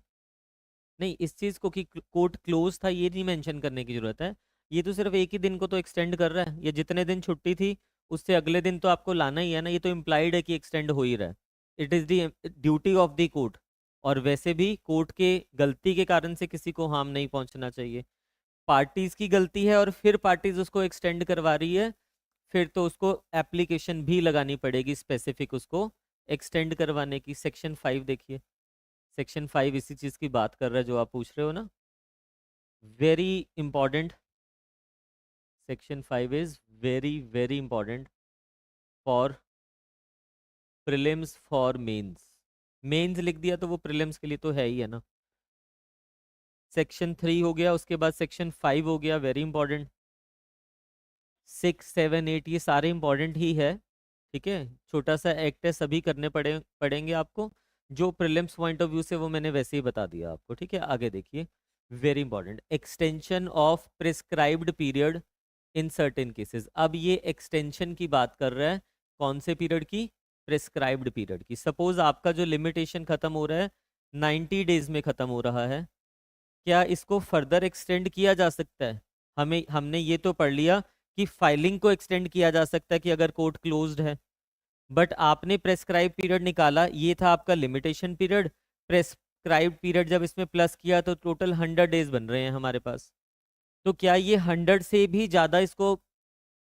नहीं इस चीज़ को कि कोर्ट क्लोज था ये नहीं मेंशन करने की जरूरत है, ये तो सिर्फ एक ही दिन को तो एक्सटेंड कर रहा है, ये जितने दिन छुट्टी थी उससे अगले दिन तो आपको लाना ही है ना, ये तो इम्प्लाइड है कि एक्सटेंड हो ही रहा है। It is the duty of the court, और वैसे भी कोर्ट के गलती के कारण से किसी को हार्म नहीं पहुंचना चाहिए। पार्टीज की गलती है और फिर पार्टीज उसको एक्सटेंड करवा रही है, फिर तो उसको एप्लीकेशन भी लगानी पड़ेगी स्पेसिफिक उसको एक्सटेंड करवाने की। सेक्शन 5 देखिए, सेक्शन 5 इसी चीज़ की बात कर रहा है जो आप पूछ रहे हो ना, very important. Section 5 is very very important for prelims for mains. Mains लिख दिया तो वो प्रिलिम्स के लिए तो है ही है ना। सेक्शन 3 हो गया, उसके बाद सेक्शन 5 हो गया, वेरी इंपॉर्टेंट। 6, 7, 8 ये सारे इंपॉर्टेंट ही है, ठीक है। छोटा सा एक्ट है, सभी करने पड़ेंगे आपको। जो प्रीलिम्स पॉइंट ऑफ व्यू से वो मैंने वैसे ही बता दिया आपको, ठीक है। आगे देखिए, very important, extension of prescribed period in certain cases. अब ये एक्सटेंशन की बात कर रहा है, कौन से पीरियड की? प्रिस्क्राइब्ड पीरियड की। सपोज आपका जो लिमिटेशन खत्म हो रहा है 90 डेज में खत्म हो रहा है, क्या इसको फर्दर एक्सटेंड किया जा सकता है? हमने ये तो पढ़ लिया कि फाइलिंग को एक्सटेंड किया जा सकता है कि अगर कोर्ट क्लोज्ड है, बट आपने प्रेस्क्राइब पीरियड निकाला, ये था आपका लिमिटेशन पीरियड। प्रेस्क्राइब पीरियड जब इसमें प्लस किया तो टोटल 100 डेज बन रहे हैं हमारे पास। तो क्या ये 100 से भी ज़्यादा इसको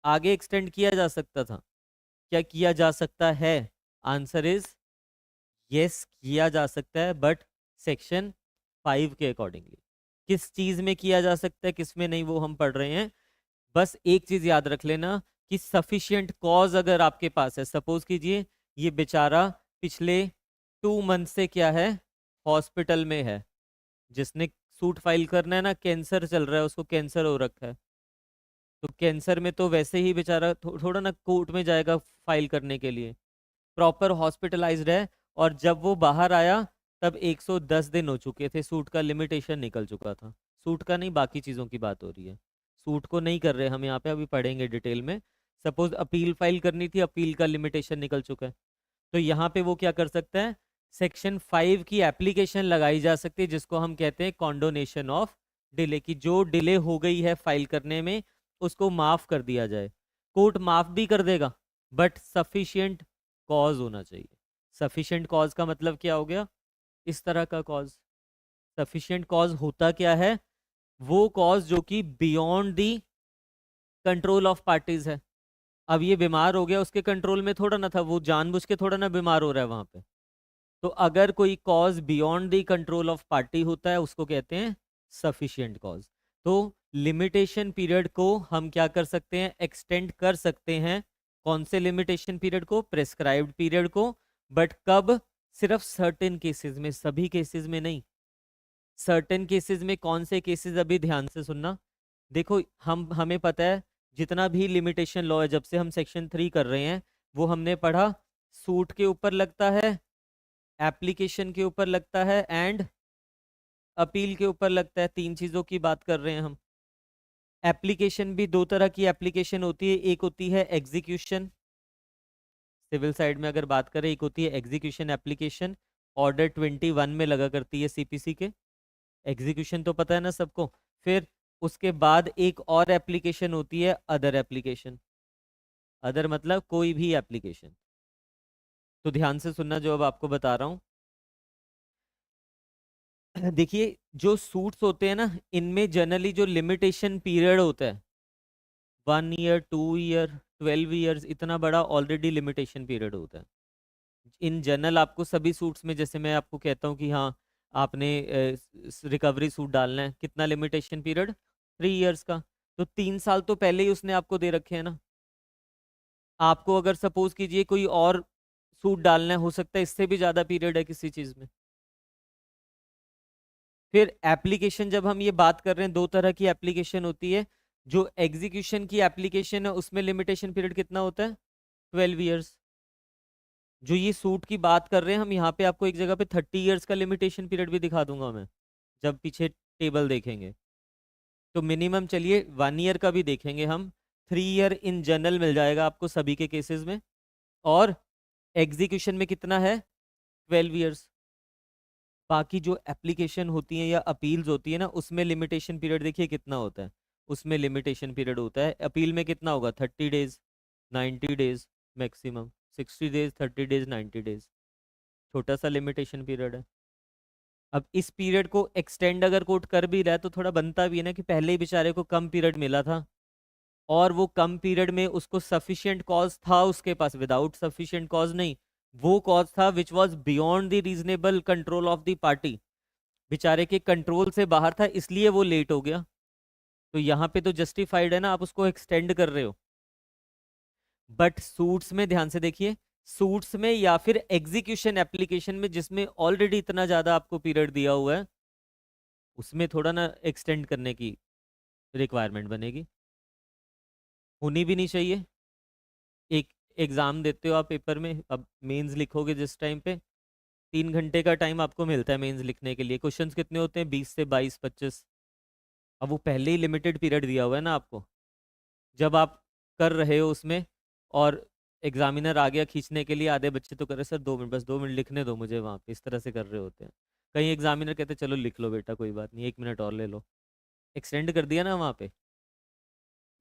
आगे एक्सटेंड किया जा सकता था? क्या किया जा सकता है? आंसर इज यस, किया जा सकता है, बट सेक्शन 5 के अकॉर्डिंगली। किस चीज़ में किया जा सकता है, किस में नहीं, वो हम पढ़ रहे हैं। बस एक चीज़ याद रख लेना कि सफिशिएंट कॉज अगर आपके पास है, सपोज कीजिए ये बेचारा पिछले 2 मंथ से क्या है, हॉस्पिटल में है। जिसने सूट फाइल करना है ना, कैंसर चल रहा है, उसको कैंसर हो रखा है, तो कैंसर में तो वैसे ही बेचारा थोड़ा ना कोर्ट में जाएगा फाइल करने के लिए। प्रॉपर हॉस्पिटलाइज्ड है, और जब वो बाहर आया तब 110 दिन हो चुके थे, सूट का लिमिटेशन निकल चुका था। सूट का नहीं, बाकी चीज़ों की बात हो रही है, सूट को नहीं कर रहे हम यहाँ पे, अभी पढ़ेंगे डिटेल में। सपोज अपील फाइल करनी थी, अपील का लिमिटेशन निकल चुका है, तो यहाँ पे वो क्या कर सकता है, सेक्शन 5 की एप्लीकेशन लगाई जा सकती है, जिसको हम कहते हैं कॉन्डोनेशन ऑफ डिले, की जो डिले हो गई है फाइल करने में उसको माफ कर दिया जाए। कोर्ट माफ भी कर देगा, बट सफिशिएंट कॉज होना चाहिए। सफिशिएंट कॉज का मतलब क्या हो गया? इस तरह का कॉज। सफिशिएंट कॉज होता क्या है? वो कॉज जो कि beyond the control of parties है। अब ये बीमार हो गया, उसके कंट्रोल में थोड़ा ना था, वो जानबूझ के थोड़ा ना बीमार हो रहा है वहां पे। तो अगर कोई cause beyond the control of party होता है, उसको कहते हैं सफिशिएंट कॉज। तो लिमिटेशन पीरियड को हम क्या कर सकते हैं, एक्सटेंड कर सकते हैं। कौन से लिमिटेशन पीरियड को? प्रेस्क्राइब्ड पीरियड को। बट कब? सिर्फ सर्टेन केसेस में, सभी केसेस में नहीं। सर्टेन केसेस में कौन से केसेस, अभी ध्यान से सुनना। देखो, हमें पता है जितना भी लिमिटेशन लॉ है, जब से हम सेक्शन 3 कर रहे हैं, वो हमने पढ़ा सूट के ऊपर लगता है, एप्लीकेशन के ऊपर लगता है, एंड अपील के ऊपर लगता है। 3 चीजों की बात कर रहे हैं हम। एप्लीकेशन भी 2 तरह की एप्लीकेशन होती है, एक होती है एग्जीक्यूशन, सिविल साइड में अगर बात करें, एक होती है एग्जीक्यूशन एप्लीकेशन, ऑर्डर 21 में लगा करती है सीपीसी के। एग्जीक्यूशन तो पता है ना सबको। फिर उसके बाद एक और एप्लीकेशन होती है अदर एप्लीकेशन। अदर मतलब कोई भी एप्लीकेशन। तो ध्यान से सुनना जो अब आपको बता रहा हूं। देखिए, जो सूट्स होते हैं ना, इनमें जनरली जो लिमिटेशन पीरियड होता है 1 ईयर, 2 ईयर, 12 ईयर्स, इतना बड़ा ऑलरेडी लिमिटेशन पीरियड होता है इन जनरल। आपको सभी सूट्स में, जैसे मैं आपको कहता हूँ कि हाँ आपने रिकवरी सूट डालना है, कितना लिमिटेशन पीरियड? 3 ईयर्स का। तो 3 साल तो पहले ही उसने आपको दे रखे हैं ना। आपको अगर सपोज कीजिए कोई और सूट डालना है, हो सकता है इससे भी ज्यादा पीरियड है किसी चीज में। फिर एप्लीकेशन, जब हम ये बात कर रहे हैं, 2 तरह की एप्लीकेशन होती है। जो एग्जीक्यूशन की एप्लीकेशन है उसमें लिमिटेशन पीरियड कितना होता है? 12 ईयर्स। जो ये सूट की बात कर रहे हैं हम, यहाँ पे आपको एक जगह पे 30 ईयर्स का लिमिटेशन पीरियड भी दिखा दूंगा मैं, जब पीछे टेबल देखेंगे। तो मिनिमम चलिए 1 ईयर का भी देखेंगे हम। 3 ईयर इन जनरल मिल जाएगा आपको सभी के केसेस में। और एग्जीक्यूशन में कितना है? 12 ईयर्स। बाकी जो एप्लीकेशन होती है या अपील्स होती है ना, उसमें लिमिटेशन पीरियड देखिए कितना होता है। उसमें लिमिटेशन पीरियड होता है, अपील में कितना होगा? 30 days, 90 days maximum, 60 days, 30 days, 90 days. छोटा सा लिमिटेशन पीरियड है। अब इस पीरियड को एक्सटेंड अगर कोर्ट कर भी रहा है, तो थोड़ा बनता भी है ना कि पहले ही बेचारे को कम पीरियड मिला था, और वो कम पीरियड में उसको सफिशिएंट कॉज था उसके पास, विदाउट सफिशिएंट कॉज नहीं। वो कॉज था which was beyond the reasonable control of the party, बेचारे के कंट्रोल से बाहर था, इसलिए वो लेट हो गया। तो यहाँ पे तो जस्टिफाइड है ना, आप उसको एक्सटेंड कर रहे हो। बट सूट्स में ध्यान से देखिए, सूट्स में या फिर एग्जीक्यूशन एप्लीकेशन में, जिसमें ऑलरेडी इतना ज्यादा आपको पीरियड दिया हुआ है, उसमें थोड़ा ना एक्सटेंड करने की रिक्वायरमेंट बनेगी, होनी भी नहीं चाहिए। एक एग्जाम देते हो आप, पेपर में अब मेंस लिखोगे जिस टाइम पे, 3 घंटे का टाइम आपको मिलता है मेंस लिखने के लिए। क्वेश्चंस कितने होते हैं? 20 से 22, 25। अब वो पहले ही लिमिटेड पीरियड दिया हुआ है ना आपको, जब आप कर रहे हो उसमें और एग्जामिनर आ गया खींचने के लिए, आधे बच्चे तो कर रहे सर 2 मिनट, बस 2 मिनट लिखने दो मुझे वहाँ पे, इस तरह से कर रहे होते हैं। कहीं एग्जामिनर कहते चलो लिख लो बेटा कोई बात नहीं, 1 मिनट और ले लो, एक्सटेंड कर दिया ना वहाँ पे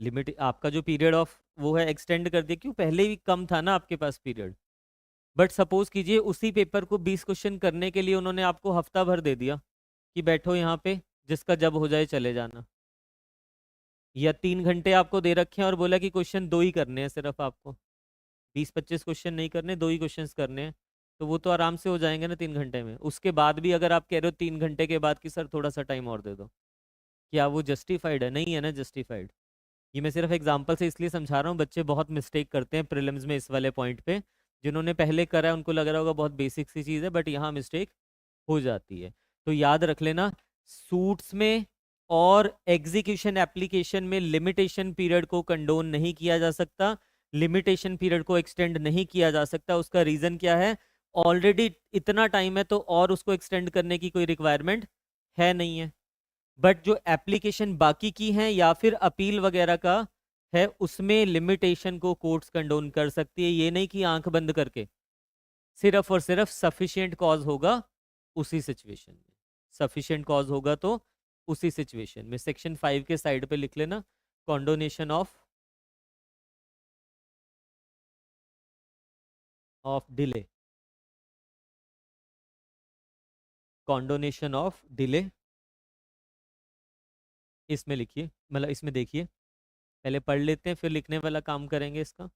लिमिट, आपका जो पीरियड ऑफ वो है एक्सटेंड कर दिया, क्यों पहले भी कम था ना आपके पास पीरियड। बट सपोज कीजिए उसी पेपर को 20 क्वेश्चन करने के लिए उन्होंने आपको हफ्ता भर दे दिया कि बैठो यहाँ पे, जिसका जब हो जाए चले जाना। या 3 घंटे आपको दे रखे हैं और बोला कि क्वेश्चन 2 ही करने हैं सिर्फ आपको, 20-25 क्वेश्चन नहीं करने, 2 ही क्वेश्चन करने हैं, तो वो तो आराम से हो जाएंगे ना 3 घंटे में। उसके बाद भी अगर आप कह रहे हो 3 घंटे के बाद कि सर थोड़ा सा टाइम और दे दो, क्या वो जस्टिफाइड है? नहीं है ना जस्टिफाइड। ये मैं सिर्फ एग्जांपल से इसलिए समझा रहा हूँ, बच्चे बहुत मिस्टेक करते हैं प्रीलिम्स में इस वाले पॉइंट पे। जिन्होंने पहले करा है उनको लग रहा होगा बहुत बेसिक सी चीज़ है, बट यहाँ मिस्टेक हो जाती है। तो याद रख लेना, सूट्स में और एग्जीक्यूशन एप्लीकेशन में लिमिटेशन पीरियड को कंडोन नहीं किया जा सकता, लिमिटेशन पीरियड को एक्सटेंड नहीं किया जा सकता। उसका रीजन क्या है? ऑलरेडी इतना टाइम है तो और उसको एक्सटेंड करने की कोई रिक्वायरमेंट है नहीं है। बट जो एप्लीकेशन बाकी की हैं या फिर अपील वगैरह का है, उसमें लिमिटेशन को कोर्ट्स कंडोन कर सकती है। ये नहीं कि आंख बंद करके, सिर्फ और सिर्फ सफिशिएंट कॉज होगा उसी सिचुएशन में, सफिशिएंट कॉज होगा तो उसी सिचुएशन में। सेक्शन 5 के साइड पे लिख लेना, कॉन्डोनेशन ऑफ डिले, कॉन्डोनेशन ऑफ डिले, इसमें लिखिए, मतलब इसमें देखिए, पहले पढ़ लेते हैं फिर लिखने वाला काम करेंगे इसका।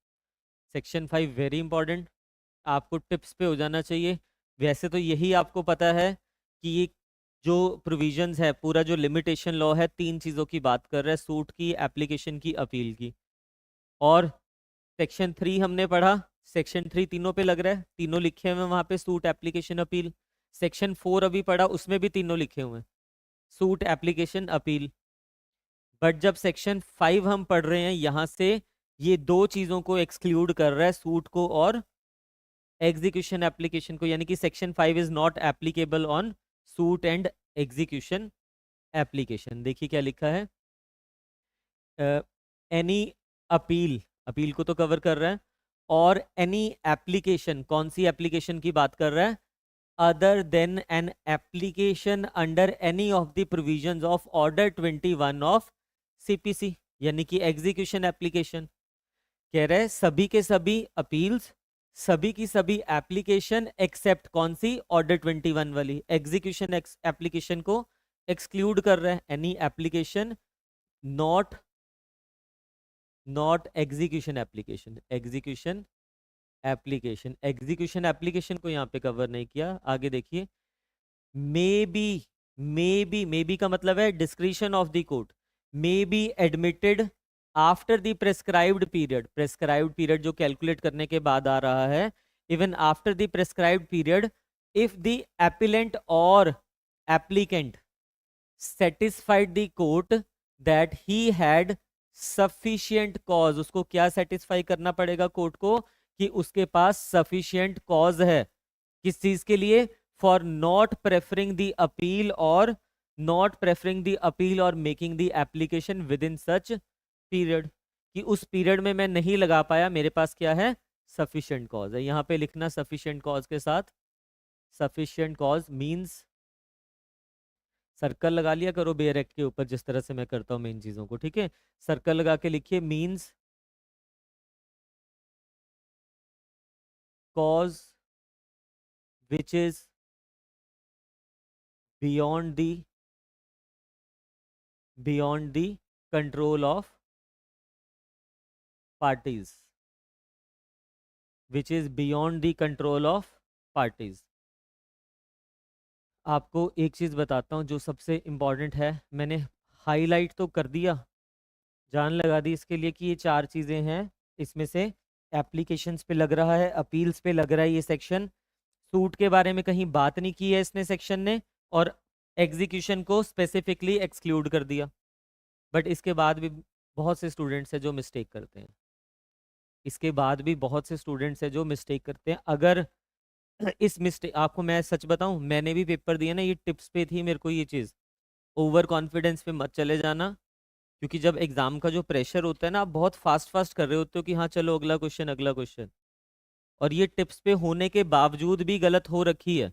सेक्शन 5 वेरी इंपॉर्टेंट, आपको टिप्स पे हो जाना चाहिए। वैसे तो यही आपको पता है कि ये जो प्रोविजंस है, पूरा जो लिमिटेशन लॉ है, 3 चीज़ों की बात कर रहा है, सूट की, एप्लीकेशन की, अपील की। और सेक्शन 3 हमने पढ़ा, सेक्शन 3 तीनों पे लग रहा है, तीनों लिखे हुए हैं वहाँ पे, सूट, एप्लीकेशन, अपील। सेक्शन 4 अभी पढ़ा, उसमें भी तीनों लिखे हुए हैं, सूट, एप्लीकेशन, अपील। बट जब सेक्शन 5 हम पढ़ रहे हैं, यहाँ से ये 2 चीज़ों को एक्सक्लूड कर रहा है, सूट को और एग्जीक्यूशन एप्लीकेशन को, यानी कि section 5 is not applicable on suit and execution application. देखिए क्या लिखा है, एनी अपील, अपील को तो कवर कर रहा है, और एनी एप्लीकेशन, कौन सी एप्लीकेशन की बात कर रहा है? Other than N application under any of the provisions of order 21 of CPC, यानी कि एग्जीक्यूशन एप्लीकेशन। कह रहे हैं सभी के सभी अपील्स, सभी की सभी एप्लीकेशन एक्सेप्ट कौन सी? ऑर्डर 21 वाली एग्जीक्यूशन एप्लीकेशन को एक्सक्लूड कर रहे हैं। Any application not, not execution application, execution application, execution application को यहाँ पे कवर नहीं किया। आगे देखिए, मे बी का मतलब है discretion of the court, may be admitted after the prescribed period, prescribed period जो कैलकुलेट करने के बाद आ रहा है, even after the prescribed period, if the appellant or applicant satisfied the court that he had sufficient cause. उसको क्या satisfy करना पड़ेगा कोर्ट को? कि उसके पास सफिशिएंट कॉज है, किस चीज के लिए? For not preferring the appeal, और नॉट प्रेफरिंग द अपील और making the application with in such period, कि उस पीरियड में मैं नहीं लगा पाया, मेरे पास क्या है? सफिशिएंट कॉज है। यहां पे लिखना सफिशिएंट कॉज के साथ, सफिशिएंट कॉज मींस, सर्कल लगा लिया करो बेयर एक्ट के ऊपर जिस तरह से मैं करता हूँ मेन चीजों को, ठीक है? सर्कल लगा के लिखिए, means cause which is beyond the, beyond the control of parties, which is beyond the control of parties. आपको एक चीज बताता हूँ जो सबसे इंपॉर्टेंट है, मैंने हाईलाइट तो कर दिया, जान लगा दी इसके लिए कि ये 4 चीजें हैं। इसमें से एप्लीकेशंस पे लग रहा है, अपील्स पे लग रहा है ये सेक्शन, सूट के बारे में कहीं बात नहीं की है इसने सेक्शन ने, और एग्जीक्यूशन को स्पेसिफिकली एक्सक्लूड कर दिया। बट इसके बाद भी बहुत से स्टूडेंट्स हैं जो मिस्टेक करते हैं, इसके बाद भी बहुत से स्टूडेंट्स हैं जो मिस्टेक करते हैं। अगर इस मिस्टेक, आपको मैं सच बताऊं, मैंने भी पेपर दिया ना, ये टिप्स पे थी मेरे को ये चीज़, ओवर कॉन्फिडेंस पे मत चले जाना। क्योंकि जब एग्जाम का जो प्रेशर होता है ना, आप बहुत फास्ट फास्ट कर रहे होते हो कि हाँ चलो अगला क्वेश्चन अगला क्वेश्चन, और ये टिप्स पे होने के बावजूद भी गलत हो रखी है।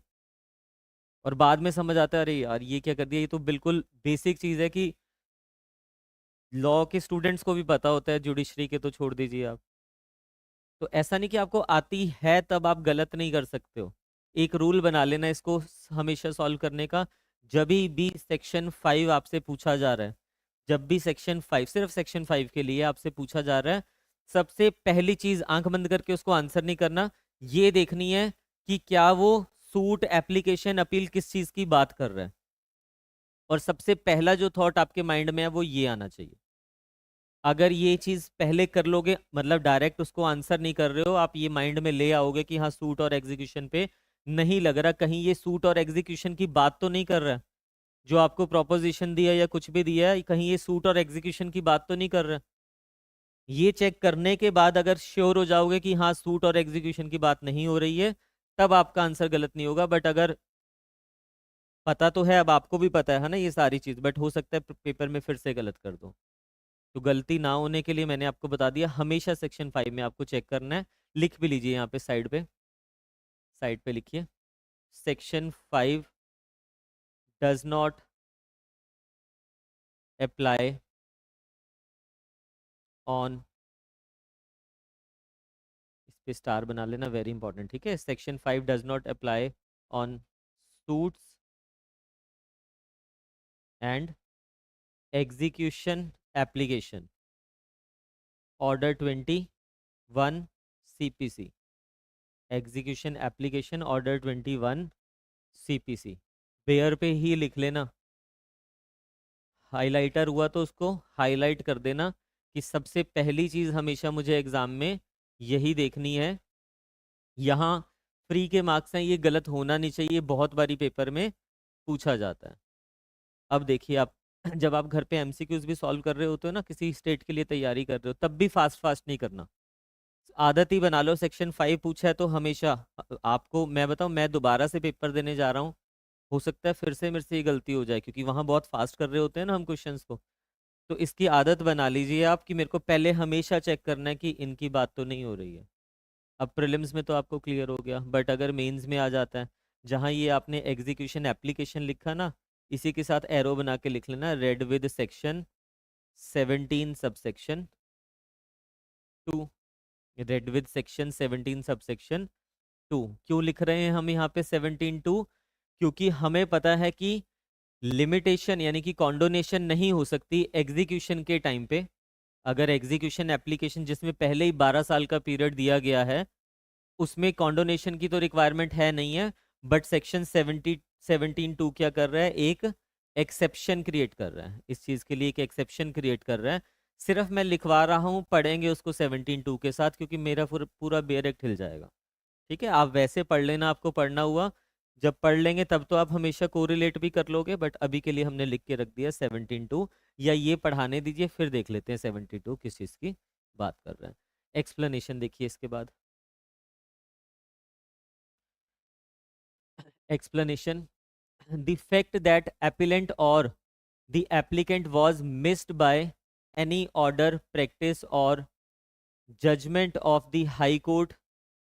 और बाद में समझ आता है अरे यार ये क्या कर दिया, ये तो बिल्कुल बेसिक चीज है कि लॉ के स्टूडेंट्स को भी पता होता है, जुडिशरी के तो छोड़ दीजिए आप। तो ऐसा नहीं कि आपको आती है तब आप गलत नहीं कर सकते हो। एक रूल बना लेना इसको हमेशा सॉल्व करने का। जब भी सेक्शन 5 आपसे पूछा जा रहा है, जब भी सेक्शन 5, सिर्फ सेक्शन 5 के लिए आपसे पूछा जा रहा है, सबसे पहली चीज आंख बंद करके उसको आंसर नहीं करना, ये देखनी है कि क्या वो सूट, एप्लीकेशन, अपील किस चीज की बात कर रहा है। और सबसे पहला जो थॉट आपके माइंड में है वो ये आना चाहिए। अगर ये चीज पहले कर लोगे, मतलब डायरेक्ट उसको आंसर नहीं कर रहे हो, आप ये माइंड में ले आओगे कि हाँ सूट और एग्जीक्यूशन पे नहीं लग रहा, कहीं ये सूट और एग्जीक्यूशन की बात तो नहीं कर रहा है, जो आपको प्रोपोजिशन दिया या कुछ भी दिया है कहीं ये सूट और एग्जीक्यूशन की बात तो नहीं कर रहा है। ये चेक करने के बाद अगर श्योर हो जाओगे कि हाँ सूट और एग्जीक्यूशन की बात नहीं हो रही है, तब आपका आंसर गलत नहीं होगा। बट अगर पता तो है, अब आपको भी पता है ना ये सारी चीज, बट हो सकता है पेपर में फिर से गलत कर दो। तो गलती ना होने के लिए मैंने आपको बता दिया, हमेशा सेक्शन 5 में आपको चेक करना है। लिख भी लीजिए यहाँ पे साइड पे, साइड पे लिखिए, section 5 does not apply on, इस पे स्टार बना लेना, वेरी इंपॉर्टेंट, ठीक है। Section 5 does not apply on suits and execution application order 21 CPC, execution application order 21 CPC. Pair पे ही लिख लेना, हाइलाइटर हुआ तो उसको हाईलाइट कर देना कि सबसे पहली चीज हमेशा मुझे एग्जाम में यही देखनी है। यहाँ फ्री के मार्क्स हैं, ये गलत होना नहीं चाहिए, बहुत बारी पेपर में पूछा जाता है। अब देखिए आप जब आप घर पे एमसीक्यूज भी सॉल्व कर रहे होते हो ना, किसी स्टेट के लिए तैयारी कर रहे हो, तब भी फास्ट फास्ट नहीं करना। आदत ही बना लो, सेक्शन 5 पूछा है तो हमेशा आपको मैं बताऊं, मैं दोबारा से पेपर देने जा रहा हूँ, हो सकता है फिर से मेरे से ये गलती हो जाए, क्योंकि वहां बहुत फास्ट कर रहे होते हैं ना हम क्वेश्चंस को। तो इसकी आदत बना लीजिए आप कि मेरे को पहले हमेशा चेक करना है कि इनकी बात तो नहीं हो रही है। अब प्रीलिम्स में तो आपको क्लियर हो गया, बट अगर मेंस में आ जाता है, जहां ये आपने एग्जीक्यूशन एप्लीकेशन लिखा ना, इसी के साथ एरो बना के लिख लेना, read with section 17 subsection 2, read with section 17 subsection 2। क्यों लिख रहे हैं हम यहाँ पे 17(2)? क्योंकि हमें पता है कि लिमिटेशन यानी कि कॉन्डोनेशन नहीं हो सकती एग्जीक्यूशन के टाइम पे। अगर एग्जीक्यूशन एप्लीकेशन जिसमें पहले ही 12 साल का पीरियड दिया गया है, उसमें कॉन्डोनेशन की तो रिक्वायरमेंट है नहीं है। बट सेक्शन 17(2) क्या कर रहा है, एक एक्सेप्शन क्रिएट कर रहा है, इस चीज के लिए एक एक्सेप्शन क्रिएट कर रहा है। सिर्फ मैं लिखवा रहा हूँ, पढ़ेंगे उसको 17(2) के साथ, क्योंकि मेरा पूरा बेयर एक्ट हिल जाएगा। ठीक है, आप वैसे पढ़ लेना, आपको पढ़ना हुआ, जब पढ़ लेंगे तब तो आप हमेशा कोरिलेट भी कर लोगे, बट अभी के लिए हमने लिख के रख दिया 17(2), या ये पढ़ाने दीजिए फिर देख लेते हैं 17(2) किस चीज़ की बात कर रहे हैं। एक्सप्लेनेशन देखिए इसके बाद, explanation, the fact that appellant or the applicant was missed by any order, practice or judgment of the high court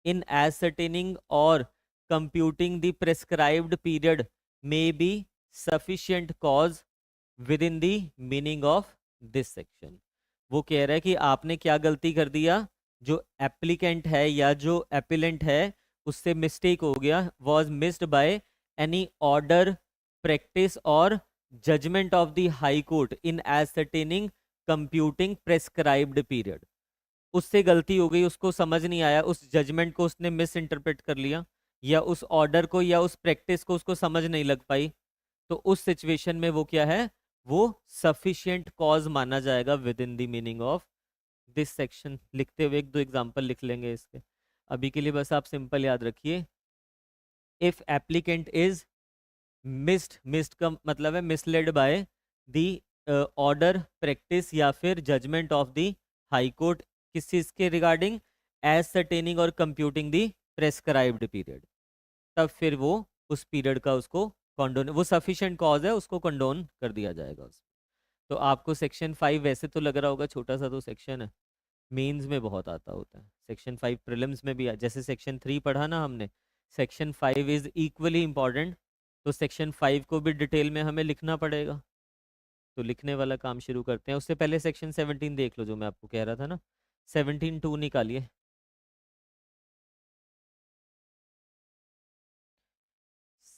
in ascertaining or computing the prescribed period may be sufficient cause within the meaning of this section। वो कह रहा है कि आपने क्या गलती कर दिया, जो एप्लीकेंट है या जो एपिलेंट है उससे मिस्टेक हो गया, was missed by any order, practice or judgment of the high court in ascertaining computing prescribed period. उससे गलती हो गई, उसको समझ नहीं आया, उस जजमेंट को उसने मिस इंटरप्रेट कर लिया, या उस ऑर्डर को या उस प्रैक्टिस को उसको समझ नहीं लग पाई, तो उस सिचुएशन में वो क्या है, वो सफिशिएंट कॉज माना जाएगा with in the meaning of this section. लिखते हुए एक दो एग्जांपल लिख लेंगे इसके, अभी के लिए बस आप सिंपल याद रखिए, if applicant is missed, missed का मतलब है misled by the order, practice या फिर judgement of the high court, किस चीज के रिगार्डिंग, एज सर्टेनिंग और कंप्यूटिंग द प्रेस्क्राइब्ड पीरियड, तब फिर वो उस पीरियड का उसको कॉन्डोन, वो सफिशिएंट कॉज है, उसको कंडोन कर दिया जाएगा उसको। तो आपको सेक्शन 5 वैसे तो लग रहा होगा छोटा सा तो सेक्शन है, मेंस में बहुत आता होता है। सेक्शन 5 प्रीलिम्स में भी जैसे सेक्शन 3 पढ़ा ना हमने, सेक्शन 5 इज इक्वली इम्पॉर्टेंट। तो सेक्शन 5 को भी डिटेल में हमें लिखना पड़ेगा। तो लिखने वाला काम शुरू करते हैं। उससे पहले सेक्शन 17 देख लो जो मैं आपको कह रहा था ना। 17(2) निकालिए।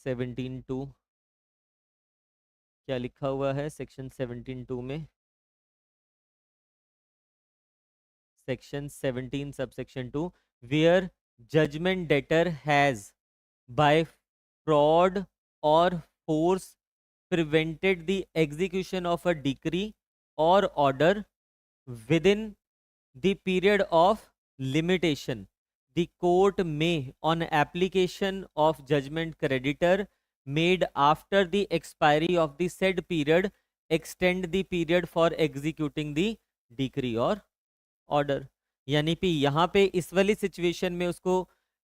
17(2) क्या लिखा हुआ है सेक्शन 17(2) में? Section 17 subsection 2, where judgment debtor has by fraud और force prevented the execution of a decree or order within the period of limitation, the court may, on application of judgment creditor made after the expiry of the said period, extend the period for executing the decree or order। यानी कि यहाँ पे इस वाली situation में उसको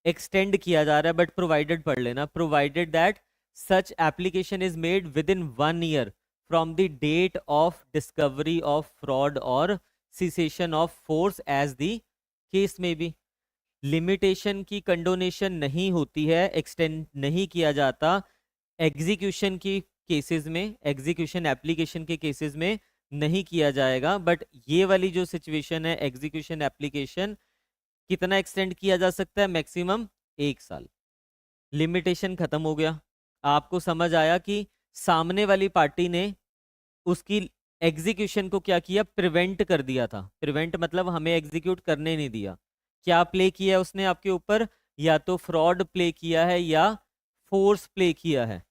extend किया जा रहा है, बट प्रोवाइडेड पढ़ लेना, provided that such application is made within 1 year from the date of discovery of fraud or cessation of force as the case may be। Limitation की कंडोनेशन नहीं होती है, एक्सटेंड नहीं किया जाता एग्जीक्यूशन की केसेस में, एग्जीक्यूशन एप्लीकेशन के केसेस में नहीं किया जाएगा। बट ये वाली जो सिचुएशन है एग्जीक्यूशन एप्लीकेशन, कितना एक्सटेंड किया जा सकता है? मैक्सिमम 1 साल। लिमिटेशन खत्म हो गया। आपको समझ आया कि सामने वाली पार्टी ने उसकी एग्जीक्यूशन को क्या किया? प्रिवेंट कर दिया था। प्रिवेंट मतलब हमें एग्जीक्यूट करने नहीं दिया। क्या प्ले किया है उसने आपके ऊपर? या तो फ्रॉड प्ले किया है या फोर्स प्ले किया है।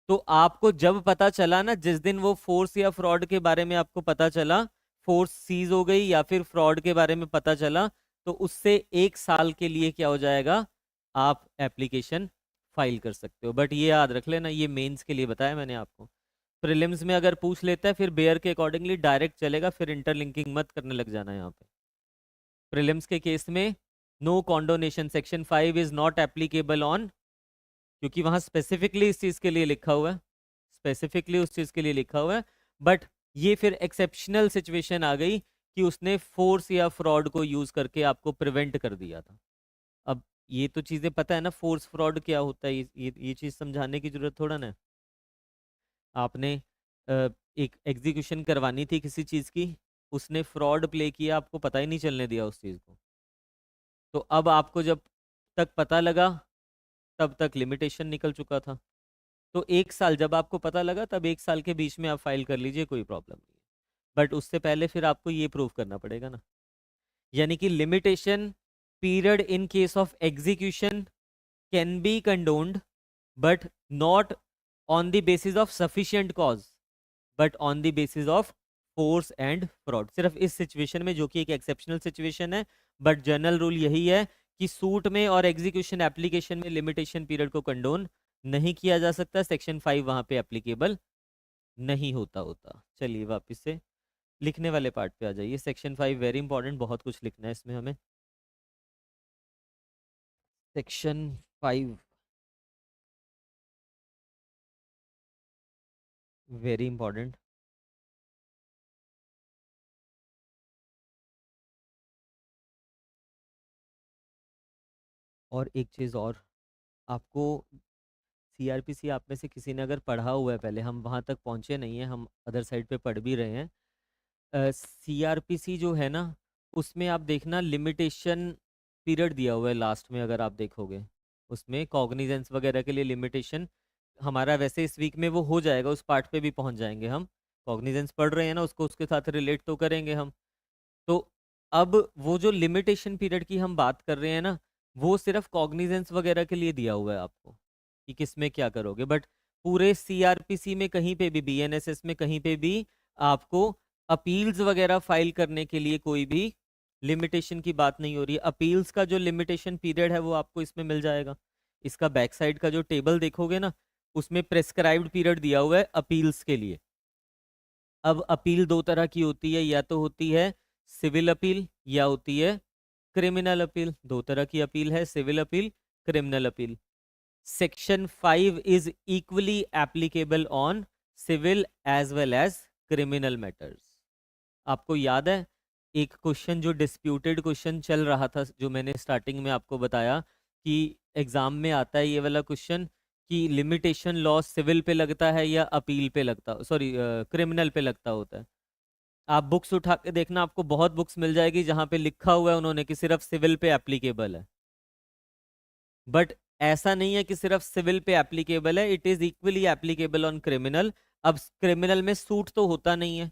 तो आपको जब पता चला ना, जिस दिन वो फोर्स या फ्रॉड के बारे में आपको पता चला, फोर्स सीज हो गई या फिर फ्रॉड के बारे में पता चला, तो उससे 1 साल के लिए क्या हो जाएगा? आप एप्लीकेशन फाइल कर सकते हो। बट ये याद रख लेना, ये मेंस के लिए बताया मैंने आपको। प्रीलिम्स में अगर पूछ लेता है फिर बेयर के अकॉर्डिंगली डायरेक्ट चलेगा, फिर इंटरलिंकिंग मत करने लग जाना यहाँ पे। प्रीलिम्स के केस में no condonation, section 5 is not applicable on, क्योंकि वहां स्पेसिफिकली इस चीज के लिए लिखा हुआ है, स्पेसिफिकली उस चीज के लिए लिखा हुआ है। बट ये फिर एक्सेप्शनल सिचुएशन आ गई कि उसने फोर्स या फ्रॉड को यूज करके आपको प्रिवेंट कर दिया था। अब ये तो चीजें पता है ना, फोर्स फ्रॉड क्या होता है, ये चीज समझाने की जरूरत थोड़ा ना है। आपने एक एग्जीक्यूशन करवानी थी किसी चीज की, उसने फ्रॉड प्ले किया, आपको पता ही नहीं चलने दिया उस चीज को। तो अब आपको जब तक पता लगा तब तक लिमिटेशन निकल चुका था। तो 1 साल जब आपको पता लगा, तब 1 साल के बीच में आप फाइल कर लीजिए, कोई प्रॉब्लम नहीं है। बट उससे पहले फिर आपको ये प्रूव करना पड़ेगा ना। यानी कि limitation period in case of execution can be condoned, but not on the basis of sufficient cause, but on the basis of force and fraud. सिर्फ इस सिचुएशन में, जो कि एक एक्सेप्शनल सिचुएशन है, बट जनरल रूल यही है कि सूट में और एग्जीक्यूशन एप्लीकेशन में लिमिटेशन पीरियड को कंडोन नहीं किया जा सकता। सेक्शन 5 वहां पे एप्लीकेबल नहीं होता। चलिए वापस से लिखने वाले पार्ट पे आ जाइए। सेक्शन 5 वेरी इंपॉर्टेंट, बहुत कुछ लिखना है इसमें हमें। Section 5 very important. और एक चीज़ और, आपको सीआरपीसी आप में से किसी ने अगर पढ़ा हुआ है पहले, हम वहाँ तक पहुँचे नहीं हैं, हम अदर साइड पे पढ़ भी रहे हैं। सीआरपीसी जो है ना, उसमें आप देखना लिमिटेशन पीरियड दिया हुआ है लास्ट में, अगर आप देखोगे उसमें कॉग्निजेंस वगैरह के लिए लिमिटेशन। हमारा वैसे इस वीक में वो हो जाएगा, उस पार्ट पे भी पहुंच जाएंगे हम। कॉग्निजेंस पढ़ रहे हैं ना, उसको उसके साथ रिलेट तो करेंगे हम। तो अब वो जो लिमिटेशन पीरियड की हम बात कर रहे हैं ना, वो सिर्फ कॉग्निजेंस वगैरह के लिए दिया हुआ है आपको कि किस में क्या करोगे। बट पूरे सीआरपीसी में कहीं पे भी, बीएनएसएस में कहीं पे भी आपको अपील्स वगैरह फाइल करने के लिए कोई भी लिमिटेशन की बात नहीं हो रही है। अपील्स का जो लिमिटेशन पीरियड है वो आपको इसमें मिल जाएगा। इसका बैक साइड का जो टेबल देखोगे ना, उसमें प्रेस्क्राइब्ड पीरियड दिया हुआ है अपील्स के लिए। अब अपील दो तरह की होती है, या तो होती है सिविल अपील या होती है क्रिमिनल अपील। दो तरह की अपील है, civil appeal, criminal appeal. Section 5 is equally applicable on civil as well as criminal matters. आपको याद है एक क्वेश्चन जो डिस्प्यूटेड क्वेश्चन चल रहा था, जो मैंने स्टार्टिंग में आपको बताया कि एग्जाम में आता है ये वाला क्वेश्चन कि लिमिटेशन लॉ सिविल पे लगता है या अपील पे लगता, सॉरी क्रिमिनल पे लगता होता है। आप बुक्स उठा के देखना, आपको बहुत बुक्स मिल जाएगी जहां पे लिखा हुआ है उन्होंने कि सिर्फ सिविल पे एप्लीकेबल है। बट ऐसा नहीं है कि सिर्फ सिविल पे एप्लीकेबल है, it is equally applicable on criminal. अब क्रिमिनल में सूट तो होता नहीं है,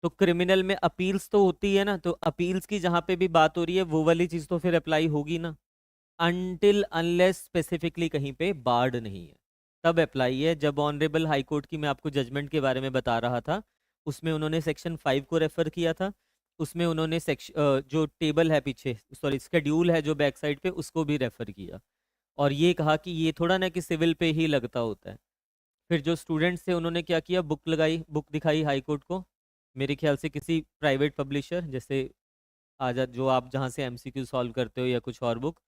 तो क्रिमिनल में अपील्स तो होती है ना, तो अपील्स की जहां पे भी बात हो रही है वो वाली चीज तो फिर अप्लाई होगी ना, अनटिल अनलेस स्पेसिफिकली कहीं पे बार्ड नहीं है तब अप्लाई है। जब ऑनरेबल हाई कोर्ट की मैं आपको जजमेंट के बारे में बता रहा था, उसमें उन्होंने सेक्शन 5 को रेफर किया था। उसमें उन्होंने सेक्शन जो टेबल है पीछे, सॉरी स्केड्यूल है जो बैक साइड पे, उसको भी रेफर किया और ये कहा कि ये थोड़ा ना कि सिविल पे ही लगता होता है। फिर जो स्टूडेंट्स थे उन्होंने क्या किया, बुक लगाई, बुक दिखाई हाई कोर्ट को, मेरे ख्याल से किसी प्राइवेट पब्लिशर जैसे आजाद, जो आप जहाँ से एमसीक्यू सॉल्व करते हो या कुछ और बुक,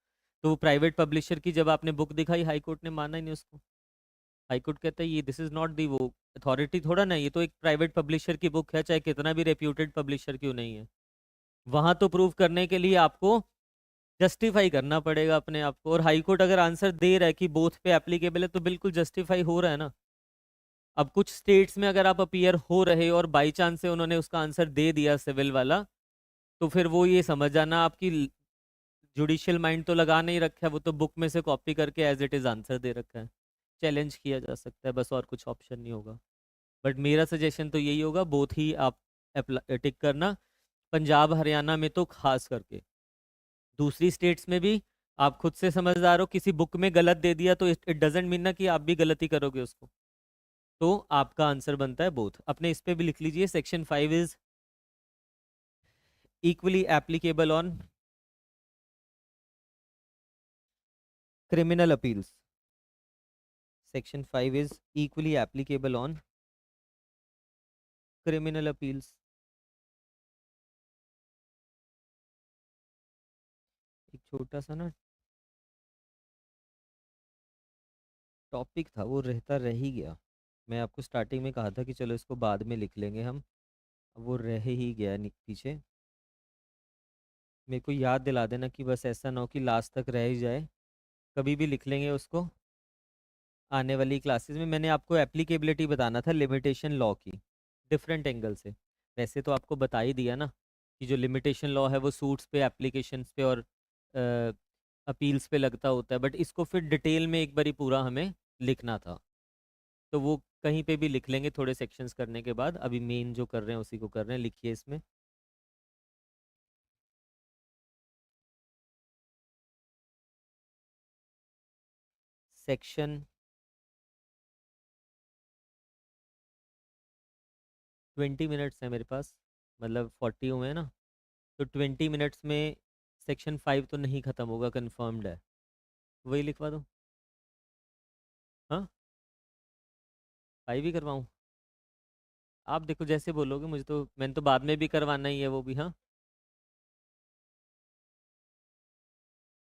तो वो प्राइवेट पब्लिशर की जब आपने बुक दिखाई हाई कोर्ट ने माना ही नहीं उसको। हाई कोर्ट कहता है ये दिस इज नॉट दी वो अथॉरिटी, थोड़ा ना, ये तो एक प्राइवेट पब्लिशर की बुक है, चाहे कितना भी रेप्यूटेड पब्लिशर क्यों नहीं है। वहां तो प्रूव करने के लिए आपको जस्टिफाई करना पड़ेगा अपने आप को, और हाई कोर्ट अगर आंसर दे रहा है कि बोथ पे एप्लीकेबल है तो बिल्कुल जस्टिफाई हो रहा है ना। अब कुछ स्टेट्स में अगर आप अपीयर हो रहे हो और बाई चांस से उन्होंने उसका आंसर दे दिया सिविल वाला, तो फिर वो ये समझ जाना आपकी जुडिशियल माइंड तो लगा नहीं रखा है, वो तो बुक में से कॉपी करके एज इट इज आंसर दे रखा है। चैलेंज किया जा सकता है बस, और कुछ ऑप्शन नहीं होगा। बट मेरा सजेशन तो यही होगा, बोथ ही आप टिक करना। पंजाब हरियाणा में तो खास करके, दूसरी स्टेट्स में भी आप खुद से समझदार हो, किसी बुक में गलत दे दिया तो इट डजेंट मीन ना कि आप भी गलती करोगे उसको। तो आपका आंसर बनता है बोथ। अपने इस पे भी लिख लीजिए, section 5 is equally applicable on criminal appeals. Section 5 is equally applicable on criminal appeals. एक छोटा सा ना टॉपिक था, वो रहता रह ही गया। मैं आपको स्टार्टिंग में कहा था कि चलो इसको बाद में लिख लेंगे हम, अब वो रह ही गया पीछे। मेरे को याद दिला देना कि बस ऐसा ना हो कि लास्ट तक रह ही जाए। कभी भी लिख लेंगे उसको आने वाली क्लासेस में। मैंने आपको एप्लीकेबिलिटी बताना था लिमिटेशन लॉ की, डिफरेंट एंगल से। वैसे तो आपको बता ही दिया ना कि जो लिमिटेशन लॉ है वो सूट्स पे, एप्लीकेशंस पे और अपील्स पे लगता होता है, बट इसको फिर डिटेल में एक बारी पूरा हमें लिखना था, तो वो कहीं पे भी लिख लेंगे थोड़े सेक्शंस करने के बाद। अभी मेन जो कर रहे हैं उसी को कर रहे हैं, लिखिए इसमें। सेक्शन 20 मिनट्स है मेरे पास, मतलब 40 हुए हैं ना, तो 20 मिनट्स में सेक्शन 5 तो नहीं ख़त्म होगा, कंफर्म्ड है। वही लिखवा दो। हाँ, 5 ही करवाऊँ? आप देखो जैसे बोलोगे, मुझे तो, मैंने तो बाद में भी करवाना ही है वो भी। हाँ,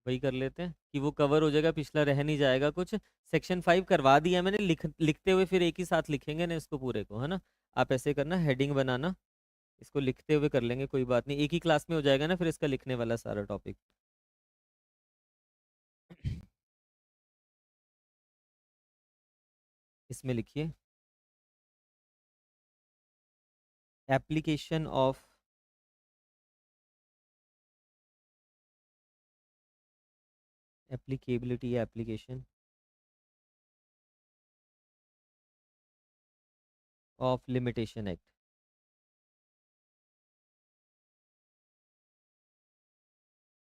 वही कर लेते हैं कि वो कवर हो जाएगा, पिछला रह नहीं जाएगा कुछ। सेक्शन 5 करवा दिया मैंने, लिखते हुए फिर एक ही साथ लिखेंगे ना इसको पूरे को, है ना। आप ऐसे करना, हेडिंग बनाना, इसको लिखते हुए कर लेंगे, कोई बात नहीं, एक ही क्लास में हो जाएगा ना फिर इसका लिखने वाला सारा टॉपिक। इसमें लिखिए, एप्लीकेशन ऑफ एप्लीकेबिलिटी या एप्लीकेशन ऑफ लिमिटेशन एक्ट।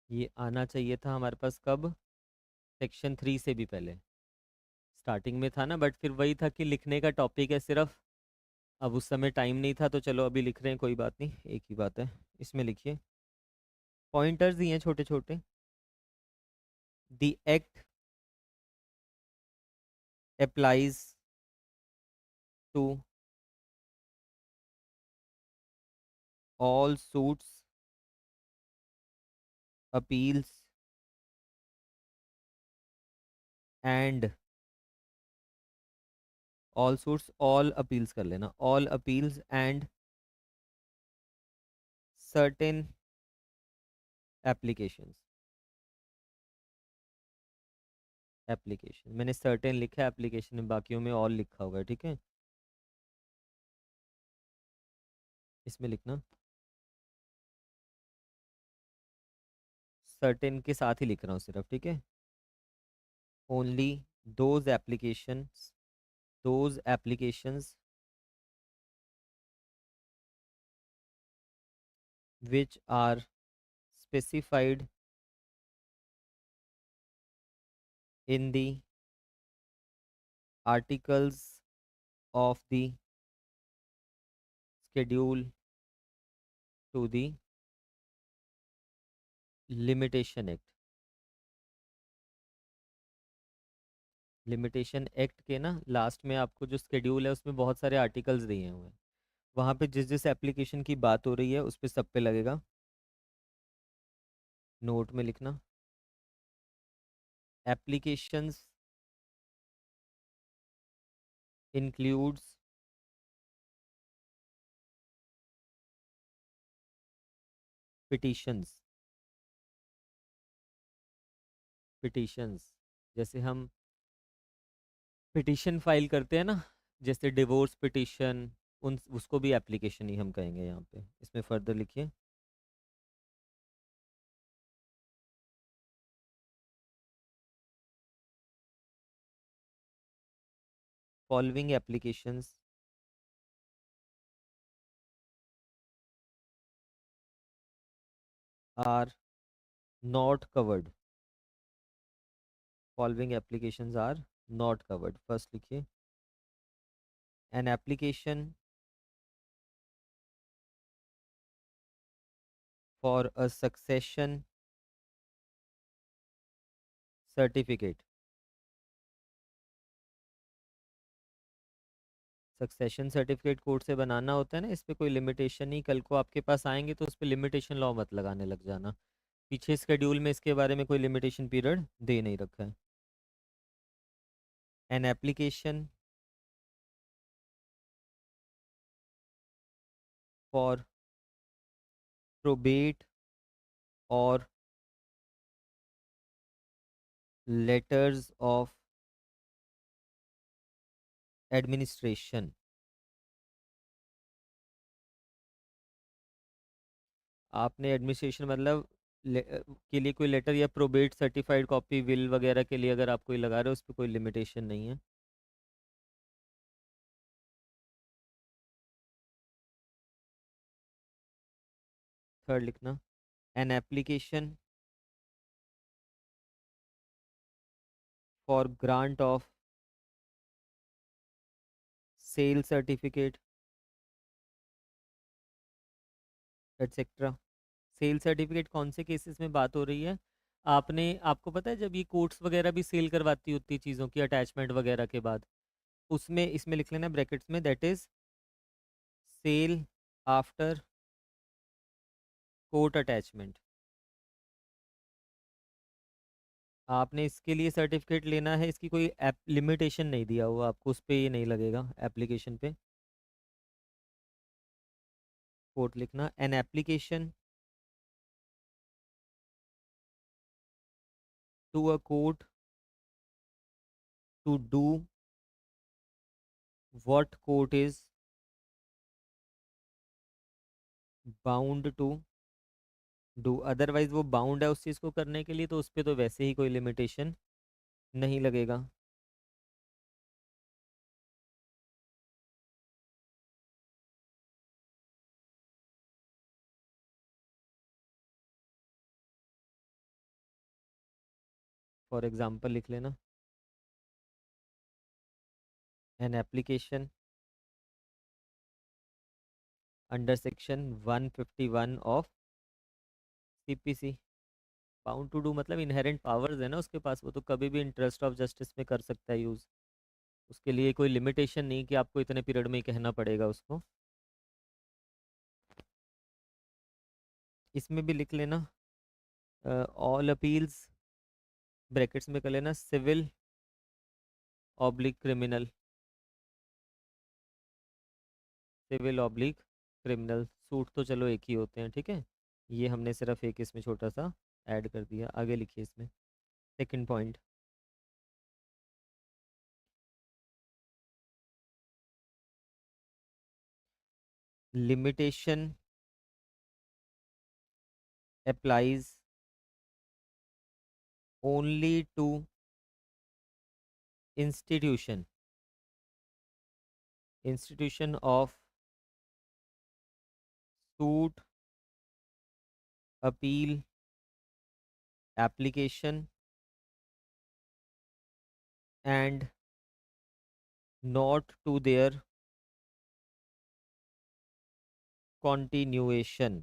ये आना चाहिए था हमारे पास कब, सेक्शन 3 से भी पहले, स्टार्टिंग में था ना, बट फिर वही था कि लिखने का टॉपिक है सिर्फ। अब उस समय टाइम नहीं था, तो चलो अभी लिख रहे हैं, कोई बात नहीं, एक ही बात है। इसमें लिखिए, पॉइंटर्स दिए हैं छोटे छोटे। The act applies to all suits, appeals and all suits all appeals कर लेना, all appeals and certain applications. Application मैंने सर्टेन लिखा है, एप्लीकेशन में बाकियों में ऑल लिखा होगा, ठीक है। इसमें लिखना सर्टेन के साथ ही लिख रहा हूँ सिर्फ, ठीक है। Only those applications, those applications which are specified in the articles of the schedule to the limitation act। Limitation act के ना लास्ट में आपको जो स्केड्यूल है उसमें बहुत सारे आर्टिकल्स दिए हुए हैं, वहाँ पे जिस जिस एप्लीकेशन की बात हो रही है उस पे सब पे लगेगा। नोट में लिखना एप्लीकेशंस इंक्लूड्स पिटिशंस। पिटिशंस जैसे हम पिटिशन फाइल करते हैं ना, जैसे डिवोर्स पिटिशन, उन उसको भी एप्लीकेशन ही हम कहेंगे यहाँ पे। इसमें फर्दर लिखिए following applications are not covered. Following applications are not covered. First लिखिए an application for a succession certificate. Succession certificate court से बनाना होता है ना, इस पे कोई लिमिटेशन नहीं, कल को आपके पास आएंगे तो उस पर लिमिटेशन लॉ मत लगाने लग जाना। पीछे स्केड्यूल में इसके बारे में कोई लिमिटेशन पीरियड दे नहीं रखा है। एन एप्लीकेशन फॉर प्रोबेट और लेटर्स ऑफ एडमिनिस्ट्रेशन। आपने एडमिनिस्ट्रेशन मतलब के लिए कोई लेटर या प्रोबेट सर्टिफाइड कॉपी विल वगैरह के लिए अगर आप कोई लगा रहे हो उस पर कोई लिमिटेशन नहीं है। थर्ड लिखना an application for grant of sale certificate etcetera. Sale certificate कौन से केसेस में बात हो रही है? आपने आपको पता है जब ये कोर्ट्स वगैरह भी सेल करवाती होती है चीज़ों की अटैचमेंट वगैरह के बाद, उसमें इसमें लिख लेना ब्रैकेट्स में that is sale after court attachment. आपने इसके लिए सर्टिफिकेट लेना है, इसकी कोई लिमिटेशन नहीं दिया हुआ आपको, उस पर ये नहीं लगेगा एप्लीकेशन पे। कोर्ट लिखना an application to a court to do what court is bound to do. Otherwise वो बाउंड है उस चीज़ को करने के लिए तो उस पर तो वैसे ही कोई लिमिटेशन नहीं लगेगा। फॉर एग्जाम्पल लिख लेना an application under section 151 of CPC. Bound to do मतलब इनहेरेंट पावर्स है ना उसके पास, वो तो कभी भी इंटरेस्ट ऑफ जस्टिस में कर सकता है यूज़। उसके लिए कोई लिमिटेशन नहीं कि आपको इतने पीरियड में ही कहना पड़ेगा उसको। इसमें भी लिख लेना ऑल अपील्स ब्रैकेट्स में कर लेना civil oblique criminal. Civil oblique criminal, suit तो चलो एक ही होते हैं, ठीक है। ये हमने सिर्फ एक इसमें छोटा सा ऐड कर दिया। आगे लिखिए इसमें second point. Limitation applies only to institution of suit appeal application and not to their continuation।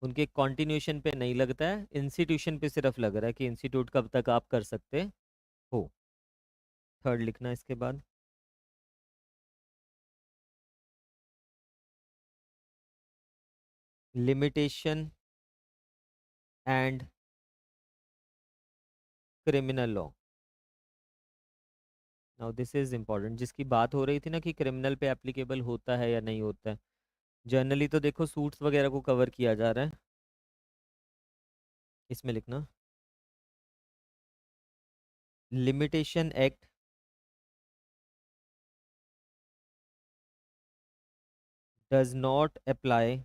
उनके कॉन्टिन्यूशन पे नहीं लगता है, इंस्टीट्यूशन पे सिर्फ लग रहा है कि इंस्टीट्यूट कब तक आप कर सकते हो। थर्ड लिखना इसके बाद। Limitation and criminal law. Now this is important, जिसकी बात हो रही थी ना कि क्रिमिनल पे एप्लीकेबल होता है या नहीं होता है। जनरली तो देखो सूट्स वगैरह को कवर किया जा रहा है, इसमें लिखना limitation act does not apply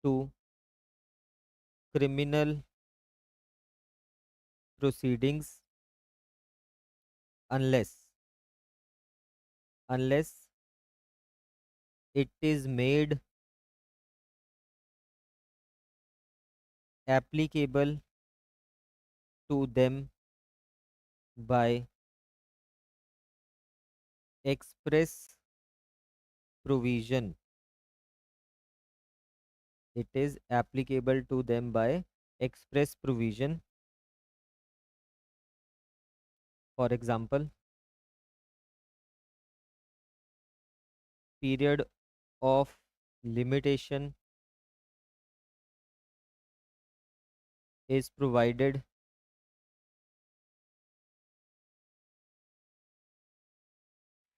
to criminal proceedings unless it is made applicable to them by express provision। It is applicable to them by express provision। For example, period of limitation is provided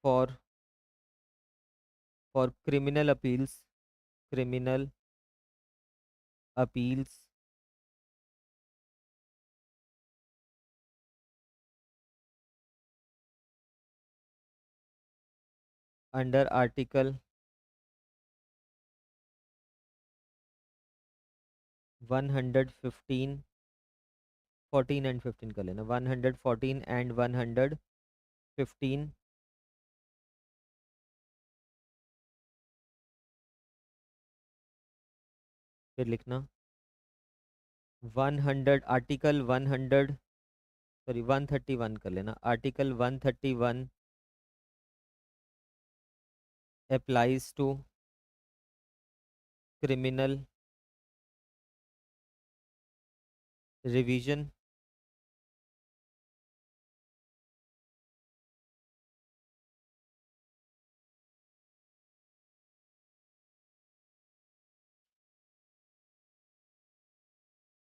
for criminal appeals under article 115, 14 and 15 कर लेना, 114 and 115। फिर लिखना 100 article 100, sorry 131 कर लेना, article 131 applies to criminal revision।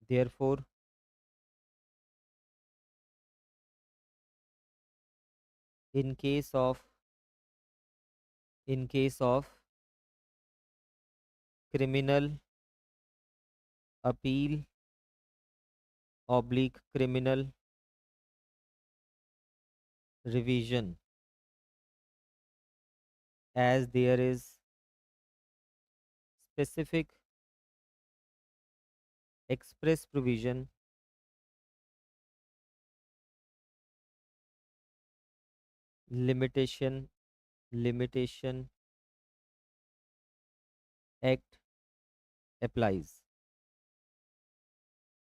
Therefore in case of criminal appeal oblique criminal revision, as there is specific express provision limitation act applies।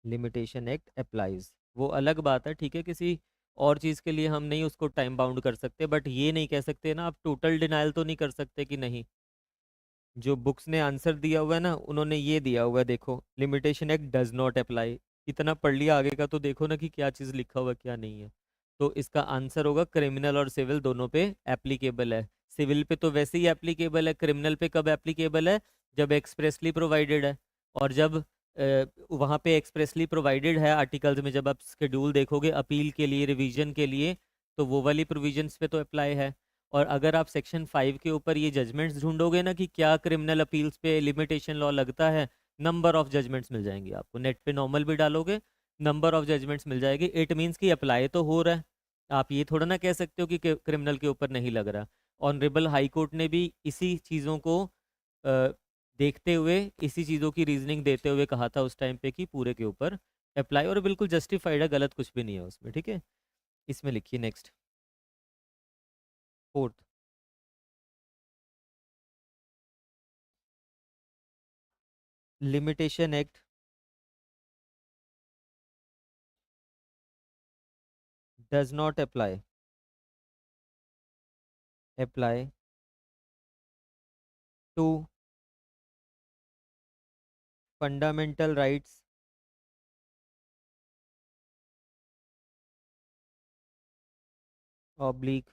Limitation act applies वो अलग बात है, ठीक है। किसी और चीज़ के लिए हम नहीं उसको टाइम बाउंड कर सकते, बट ये नहीं कह सकते ना, आप टोटल डिनाइल तो नहीं कर सकते कि नहीं। जो बुक्स ने आंसर दिया हुआ है ना, उन्होंने ये दिया हुआ है, देखो limitation act does not apply. इतना पढ़ लिया, आगे का तो देखो ना कि क्या चीज़ लिखा हुआ है क्या नहीं है। तो इसका आंसर होगा क्रिमिनल और सिविल दोनों पे एप्लीकेबल है। सिविल पे तो वैसे ही एप्लीकेबल है, क्रिमिनल पे कब एप्लीकेबल है, जब एक्सप्रेसली प्रोवाइडेड है। और जब वहाँ पे एक्सप्रेसली प्रोवाइडेड है आर्टिकल्स में, जब आप शेड्यूल देखोगे अपील के लिए, रिवीजन के लिए, तो वो वाली प्रोविजंस पे तो अप्लाई है। और अगर आप सेक्शन 5 के ऊपर ये जजमेंट्स ढूंढोगे ना कि क्या क्रिमिनल अपील्स पे लिमिटेशन लॉ लगता है, नंबर ऑफ जजमेंट्स मिल जाएंगी आपको। नेट पे नॉर्मल भी डालोगे, नंबर ऑफ जजमेंट्स मिल जाएगी। इट मीन्स कि अप्लाई तो हो रहा है। आप ये थोड़ा ना कह सकते हो कि क्रिमिनल के ऊपर नहीं लग रहा। ऑनरेबल हाई कोर्ट ने भी इसी चीज़ों को देखते हुए, इसी चीज़ों की रीजनिंग देते हुए कहा था उस टाइम पे कि पूरे के ऊपर अप्लाई, और बिल्कुल जस्टिफाइड है, गलत कुछ भी नहीं है उसमें, ठीक है। इसमें लिखिए next, fourth, limitation act does not apply to fundamental rights oblique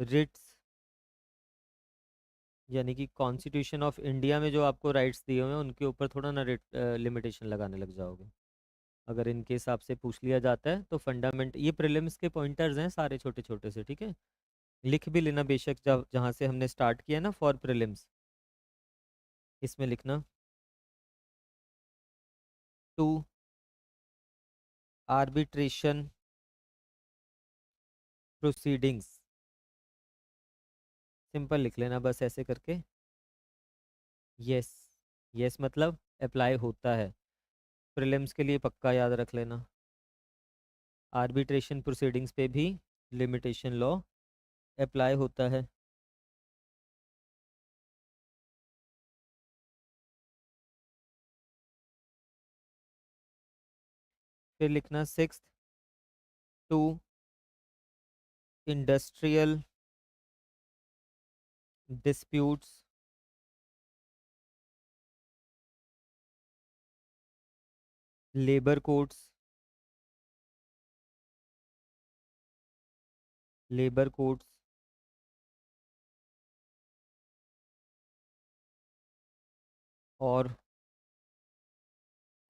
writs, यानी कि कॉन्स्टिट्यूशन ऑफ इंडिया में जो आपको राइट्स दिए हुए हैं उनके ऊपर थोड़ा ना लिमिटेशन लगाने लग जाओगे। अगर इनके हिसाब से पूछ लिया जाता है तो फंडामेंट, ये प्रीलिम्स के पॉइंटर्स हैं सारे छोटे छोटे से, ठीक है। लिख भी लेना बेशक, जब जहाँ से हमने स्टार्ट किया ना फॉर प्रीलिम्स, इसमें लिखना टू आर्बिट्रेशन प्रोसीडिंग्स, सिंपल लिख लेना बस ऐसे करके। यस, यस मतलब अप्लाई होता है, प्रीलिम्स के लिए पक्का याद रख लेना। आर्बिट्रेशन प्रोसीडिंग्स पे भी लिमिटेशन लॉ अप्लाई होता है। फिर लिखना sixth, to industrial disputes labour codes, labour codes और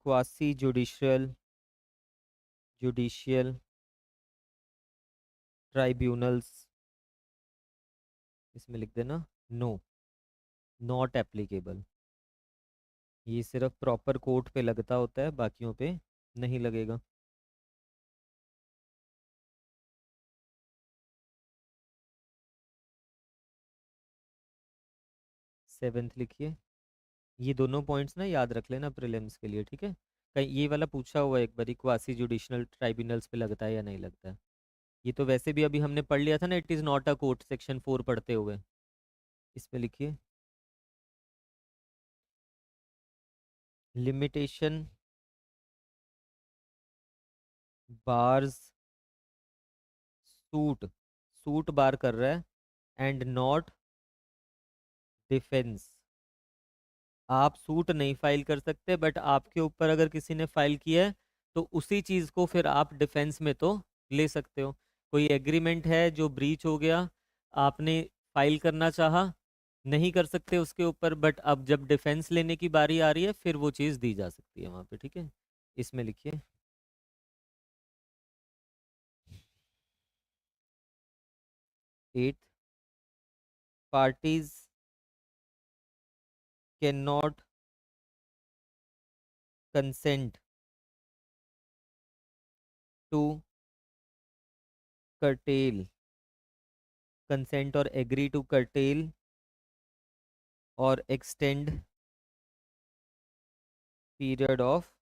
क्वासी जुडिशियल जुडिशियल ट्राइब्यूनल्स, इसमें लिख देना नो, नॉट एप्लीकेबल। ये सिर्फ प्रॉपर कोर्ट पे लगता होता है, बाकियों पे नहीं लगेगा। सेवेंथ लिखिए, ये दोनों पॉइंट्स ना याद रख लेना प्रीलिम्स के लिए, ठीक है। कहीं ये वाला पूछा हुआ है एक बार, क्वासी जुडिशनल ट्राइब्यूनल्स पे लगता है या नहीं लगता है। ये तो वैसे भी अभी हमने पढ़ लिया था ना, it is not a court, section 4 पढ़ते हुए। इसमें लिखिए लिमिटेशन बार्स सूट, सूट बार कर रहा है, एंड नॉट डिफेंस। आप सूट नहीं फाइल कर सकते, बट आपके ऊपर अगर किसी ने फाइल किया है तो उसी चीज़ को फिर आप डिफेंस में तो ले सकते हो। कोई एग्रीमेंट है जो ब्रीच हो गया, आपने फाइल करना चाहा, नहीं कर सकते उसके ऊपर, बट अब जब डिफेंस लेने की बारी आ रही है फिर वो चीज़ दी जा सकती है वहाँ पे, ठीक है। इसमें लिखिए eight, parties can not consent to curtail, consent और एग्री टू curtail और extend period of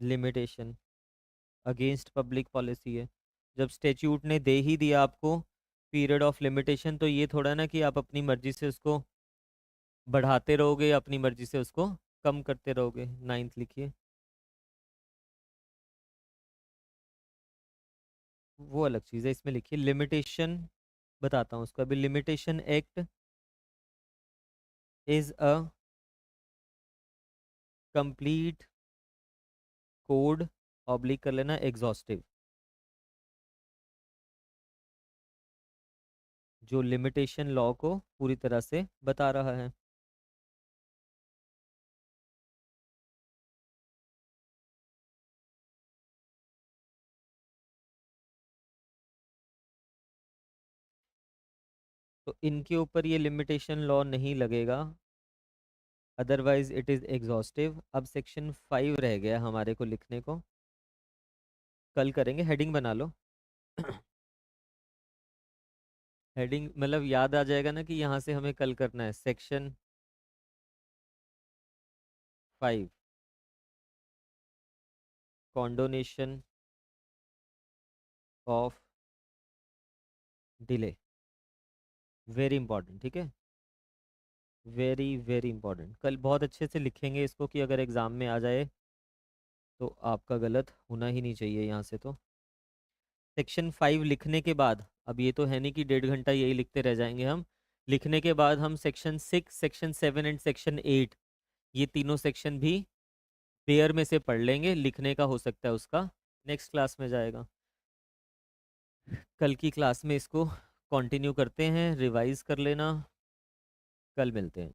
limitation against public policy है। जब स्टेच्यूट ने दे ही दिया आपको पीरियड ऑफ लिमिटेशन, तो ये थोड़ा ना कि आप अपनी मर्जी से उसको बढ़ाते रहोगे या अपनी मर्जी से उसको कम करते रहोगे। नाइन्थ लिखिए, वो अलग चीज़ है। इसमें लिखिए लिमिटेशन, बताता हूँ उसका भी, limitation act is a complete code, oblique कर लेना एग्जॉस्टिव, जो लिमिटेशन लॉ को पूरी तरह से बता रहा है। इनके ऊपर ये लिमिटेशन लॉ नहीं लगेगा, अदरवाइज इट इज़ एग्जॉस्टिव। अब सेक्शन 5 रह गया हमारे को लिखने को, कल करेंगे। हेडिंग बना लो। हेडिंग मतलब याद आ जाएगा ना कि यहाँ से हमें कल करना है। Section 5, condonation of delay, very important, ठीक है। वेरी वेरी इंपॉर्टेंट, कल बहुत अच्छे से लिखेंगे इसको कि अगर एग्ज़ाम में आ जाए तो आपका गलत होना ही नहीं चाहिए यहाँ से। तो सेक्शन 5 लिखने के बाद, अब ये तो है नहीं कि 1.5 घंटा यही लिखते रह जाएंगे हम। लिखने के बाद हम सेक्शन 6, सेक्शन 7 एंड सेक्शन 8, ये तीनों सेक्शन भी पेयर में से पढ़ लेंगे। लिखने का हो सकता है उसका नेक्स्ट क्लास में जाएगा। कल की क्लास में इसको कंटिन्यू करते हैं, रिवाइज कर लेना। कल मिलते हैं।